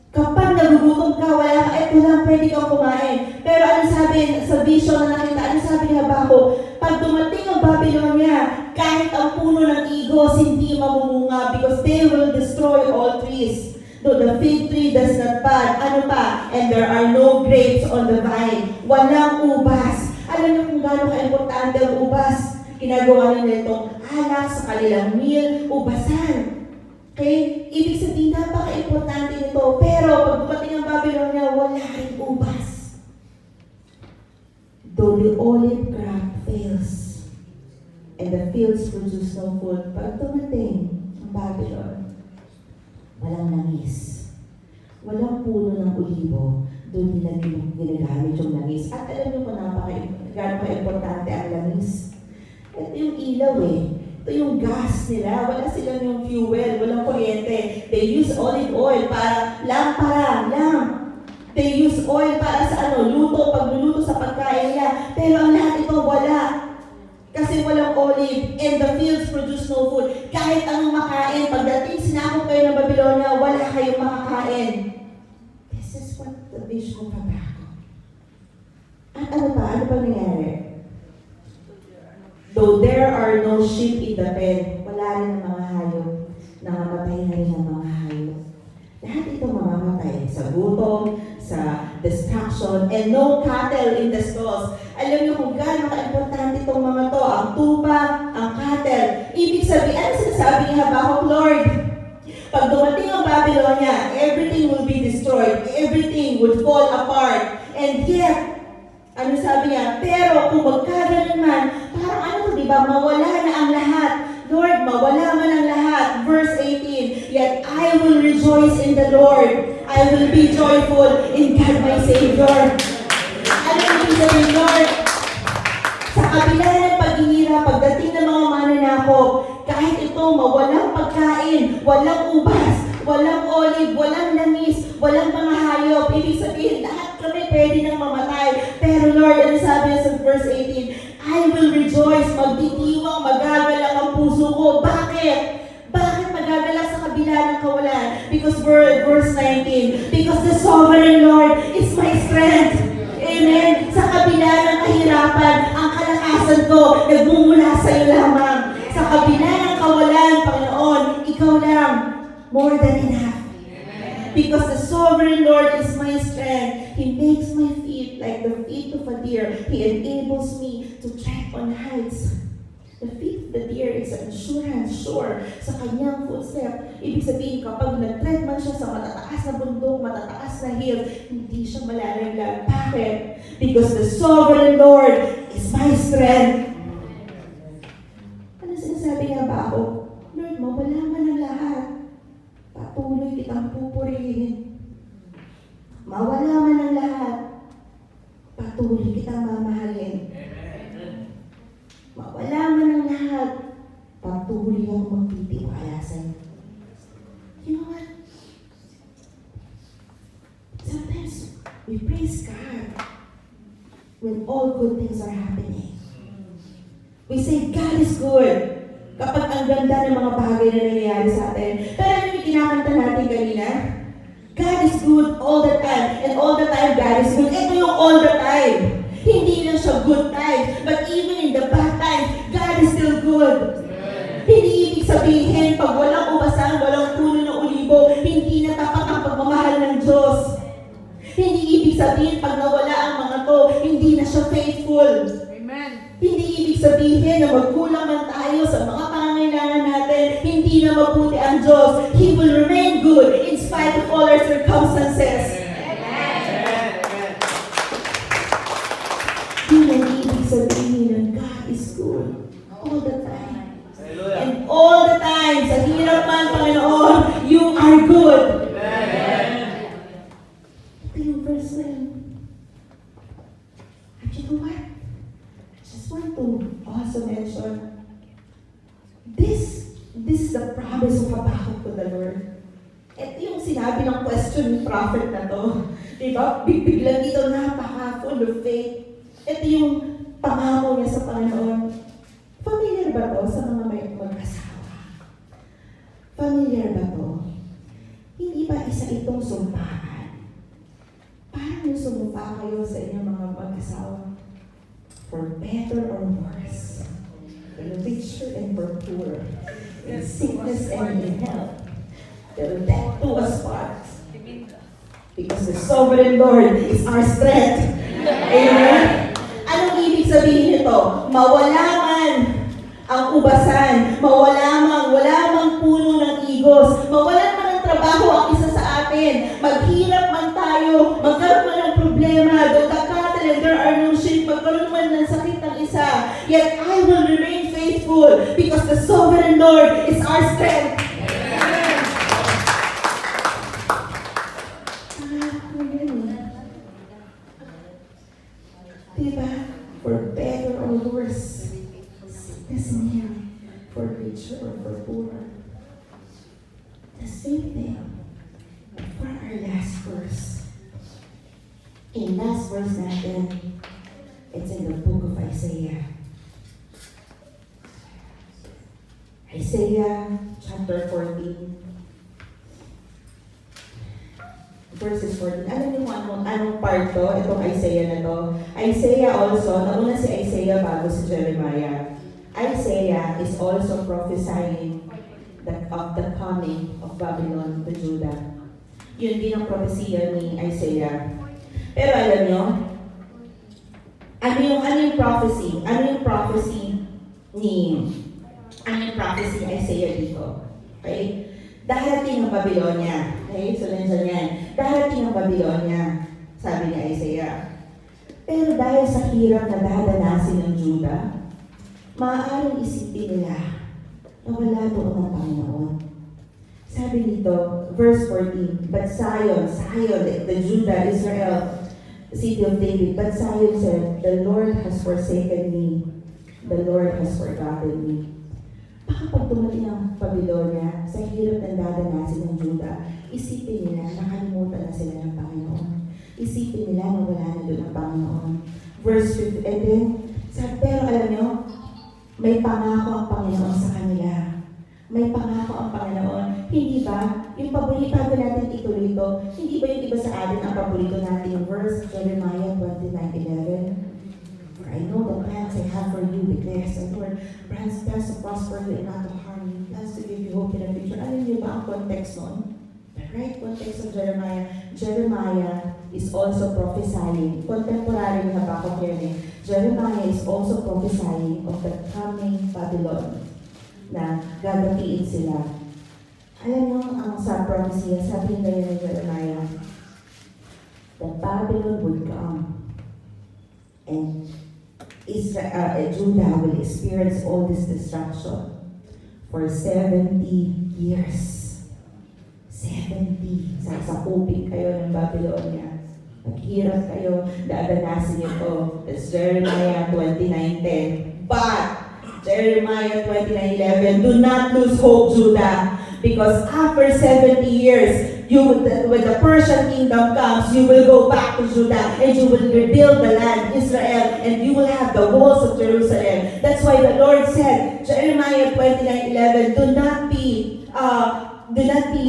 Kapag nagugutom ka, wala ka, eto lang, pwede kang kumain. Pero ano sabi sa vision na nakita? Ano sabi ni Habbakuk? Pag dumating ang Babylonia, kahit ang puno ng igos hindi mamumunga because they will destroy all trees. Though the fig tree does not bud, ano pa? And there are no grapes on the vine. Walang ubas. Alam niyo kung gaano ka-importante ang ubas? Ginagawa nila itong alak sa kanilang meal, ubasan. Okay? Ibig sabihin, napaka-importante nito. Pero pag dumating ang Babylonia, wala rin ubas. Though the olive crop fails, and the fields produce no food, pag dumating ang Babylon, walang langis. Walang puno ng olibo, doon ginagamit yung langis. At alam niyo kung gaano ka-importante ang langis. Ito yung ilaw eh. Ito yung gas nila. Wala silang yung fuel, walang kuryente. They use olive oil para lamp. They use oil para sa luto, pagluluto sa pagkain nila. Pero ang lahat ito wala. kasi walang olive, and the fields produce no food. Kahit anong makain, pagdating sinakop kayo ng Babylonia, wala kayong makakain. This is what the vision of Habbakuk. At ano pa? Ano pa nangyari? Though there are no sheep in the pen, wala rin ang mga hayop. Nangamatay na rin ang mga hayop. Lahat ito mamamatay sa gutom, sa destruction, and no cattle in the stalls. Alam niyo kung gaano ka-importante itong mga to, ang tupa, ang cattle. Ibig sabihin, ano sinasabi ni Habbakuk? Lord, pag dumating ang Babylonia, everything will be destroyed. Everything would fall apart. And yet, ano sabi niya? Pero kung magkaganon man, parang ano to, diba? Mawala na ang lahat. Lord, mawala man ang lahat. Verse 18, yet I will rejoice in the Lord. I will be joyful in God my Savior. Ano yung sabihin, Lord? Sa kabila ng paghihirap, pagdating ng mga mananakop, kahit ito mawalang pagkain, walang ubas, walang olive, walang langis, walang mga hayop, ibig sabihin, lahat kami pwede nang mamatay. Pero Lord, ano sabi niya sa verse 18? I will rejoice, magditiwang, magagalak ang puso ko. Bakit? Bakit magagalak sa kabila ng kawalan? Because verse 19, because the sovereign Lord is my strength. Amen? Sa kabila ng kahirapan, ang kalakasan ko, nagmumula sa iyo lamang. Sa kabila ng kawalan, Panginoon, ikaw lang, more than enough. Because the sovereign Lord is my strength. He makes my feet like the feet of a deer. He enables me to tread on heights. The feet of the deer is an assurance sure sa kanyang footstep. Ibig sabihin, kapag nag-tread man siya sa matataas na bundok, matataas na hill, hindi siya malalaglag. Bakit? Because the sovereign Lord is my strength. Ano sinasabi nga ba ako? Lord, mawala man ang lahat. Patuloy kitang pupurihin. Mawala man ang lahat, patuloy kitang mamahalin. Mawala man ang lahat, patuloy akong magtitiwala sa'yo. You know what? Sometimes we praise God when all good things are happening. We say, God is good. Kapag ang ganda ng mga bagay na nangyayari sa atin. Pero ano yung kinakanta natin kanina? God is good all the time. And all the time, God is good. Ito yung all the time. Hindi lang siya good times. But even in the bad times, God is still good. Hindi ibig sabihin, pag walang ubasan, walang puno ng olibo, hindi na tapat ang pagmamahal ng Diyos. Hindi ibig sabihin, pag nawala ang mga to, hindi na siya faithful. Hindi ibig sabihin na magkulang man tayo sa mga pangangailangan natin, hindi na mabuti ang Diyos. He will remain good in spite of all our circumstances. Hindi ibig sabihin na God is good all the time. And all the time, sa hirap man, Panginoon, you are good. Ito yung verse na yun. And you know what? Want to also mention this is the promise of Habbakuk to the Lord. Ito yung sinabi ng question prophet na to. Diba? Biglang dito napaka-full of faith. Ito yung pangako niya sa Panginoon. Familiar ba to sa mga may mag-asawa? Familiar ba to? Hindi ba isa itong sumpaan? Parang yung sumpa kayo sa inyong mga mag-asawa. For better or worse, in richer and for poorer, in sickness and in health, till death do us part. Because the sovereign Lord is our strength. Amen? Anong ibig sabihin nito? Mawala man ang ubasan, wala mang puno ng igos, mawalan man ang trabaho ang isa sa atin, maghirap man tayo, magkaroon man ng problema, there are no sheep, magkaroon man ng sakit ng isa, yet I will remain faithful because the sovereign Lord is our strength. Diba? For better or worse, sickness and health, for richer or for poorer. The same thing for our last verse. In last verse natin, it's in the book of Isaiah. Isaiah chapter 14. Verses 14. Alam niyo kung anong part to? Itong Isaiah na to. Isaiah also, nauna si Isaiah bago si Jeremiah. Isaiah is also prophesying of the coming of Babylon to Judah. Yun din ang propesya ni Isaiah. Pero alam niyo, ano yung prophecy? Ano yung prophecy ni Isaiah dito? Okay? Darating ang Babylonia. Okay? So, nandiyan yan. Darating ang Babylonia, sabi ni Isaiah. Pero dahil sa hirap na dadanasin ng Judah, maaaring isipin nila na wala doon ang Panginoon. Sabi dito, verse 14, but Zion, the Judah, Israel, the city of David, but Zion said, the Lord has forsaken me. The Lord has forgotten me. Baka pag dumating ang Babylonia, sa hirap ng dadanasin ng Judah, isipin nila, nakalimutan na sila ng Panginoon. Isipin nila na wala na doon ang Panginoon. Verse 15, and then, pero alam nyo, may pangako ang Panginoon sa kanila. May pangako ang Panginoon. Hindi ba? Yung paborito natin ituloy ito, hindi ba yung iba sa atin ang paborito natin yung verse, Jeremiah 29:11? For I know the plans I have for you, declares the Lord. Plans to prosper you and not to harm you. Plans to give you hope in the future. Alam niyo ba ang context nun? The right context of Jeremiah. Jeremiah is also prophesying. Contemporary ni Habbakuk yan eh. Jeremiah is also prophesying of the coming Babylon na gagatiin sila. Alam niyo ang sa prophecy, sabi na yun ni Jeremiah, the Babylon would come and Judah will experience all this destruction for 70 years. 70. Sasakupin kayo ng Babylonia. Maghirap kayo, dadanasin ito. That's Jeremiah 29:10. But, Jeremiah 29:11, do not lose hope, Judah, because after 70 years, when the Persian kingdom comes, you will go back to Judah and you will rebuild the land, Israel, and you will have the walls of Jerusalem. That's why the Lord said, Jeremiah 29:11, do not be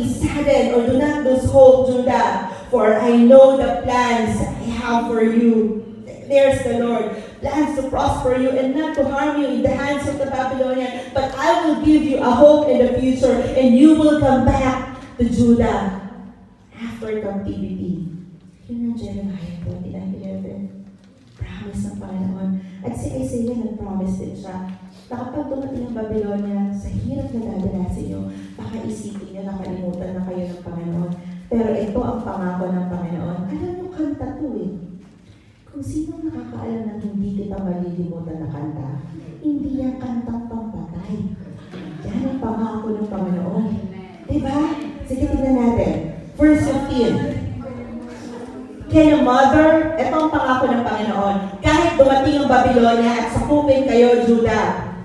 saddened or do not lose hope, Judah, for I know the plans I have for you. There's the Lord. Plans to prosper you and not to harm you in the hands of the Babylonian, but I will give you a hope in the future and you will come back to Judah after captivity. Yun ang Jeremiah 29:11. Promise ng Panginoon. At si Isaiah nag-promise din siya na kapag dumating ang Babylonia, sa hirap na dadanasin nyo, baka isipin nyo nakalimutan na kayo ng Panginoon. Pero ito ang pangako ng Panginoon. Alam nyo, kanta to eh. Kung sino nakakaalam na hindi kita malilimutan na kanta, hindi yan kantang pampatay. Yan ang pangako ng Panginoon. Diba? Sige, tignan natin. Verse 15. Can a mother, ito ang pangako ng Panginoon, kahit dumating ang Babylonia at sakupin kayo, Judah,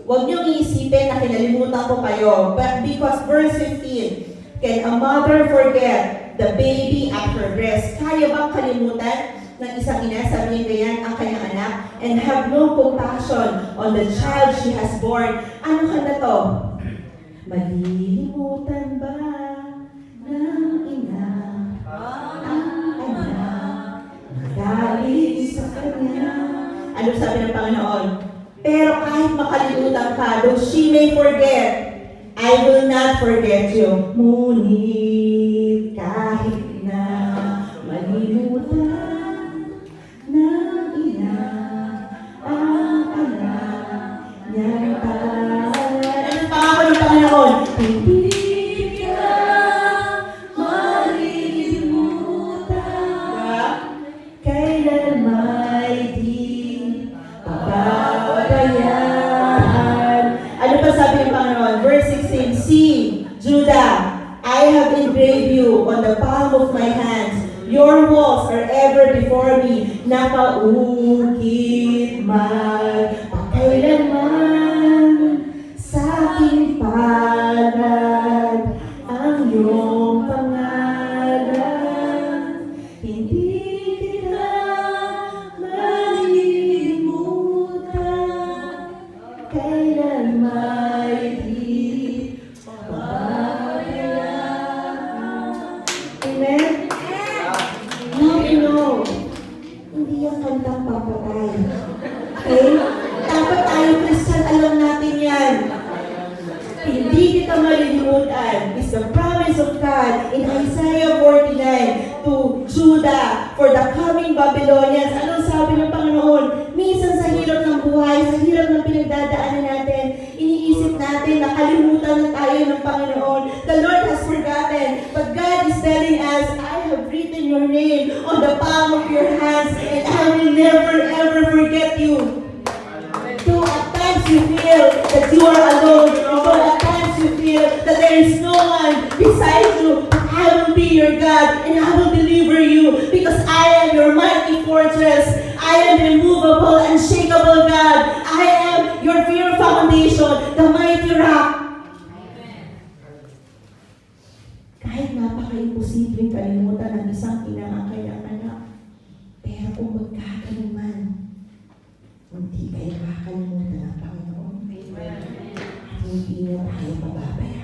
huwag niyong iisipin na kinalimutan ko kayo. But because verse 15, can a mother forget the baby at her breast? Kaya bang kalimutan ng isang ina, sabihin ganyan ang kanyang anak, and have no compassion on the child she has born? Ano ka na to? Malilimutan ba ng ina ang anak galing sa kanya? Ano sabi ng Panginoon? Pero kahit makalimutan ka, though she may forget, I will not forget you. Ngunit kahit na malimutan ng ina ang anak niya tayo. Ano pangako ng Panginoon? Hindi ka malilimutan, kailan may di pababayaan. Ano pa sabi ng Panginoon? Verse 16, see, Judah, I have engraved you on the palm of my hands. Your walls are ever before me. Nakaukit man, kailanman sa aking palad ang iyong pangalan. Hindi kita malilimutan, kailan may hindi yung kantang papatay. Okay? Dapat tayo Christian, alam natin yan. Hindi kita malilimutan is the promise of God in Isaiah 49 to Judah for the coming Babylonians. Anong sabi ng Panginoon? Minsan sa hirap ng buhay, sa hirap ng pinagdadaanan natin, iniisip natin, nakalimutan na tayo ng Panginoon. The Lord has forgotten, but God is telling us, I have written your name on the palm of your hands, and I will never ever forget you. So at times you feel that you are alone, so at times you feel that there is no one beside you, but I will be your God, and I will deliver you, because I am your mighty fortress. I am the immovable, unshakable God. I am your firm foundation, the mighty rock. Kahit napaka-imposibleng kalimutan ng isang ina ang kanyang anak, pero kung magkaganon man, hindi kayo makakalimutan ng Panginoon. At hindi niya tayo pababayaan.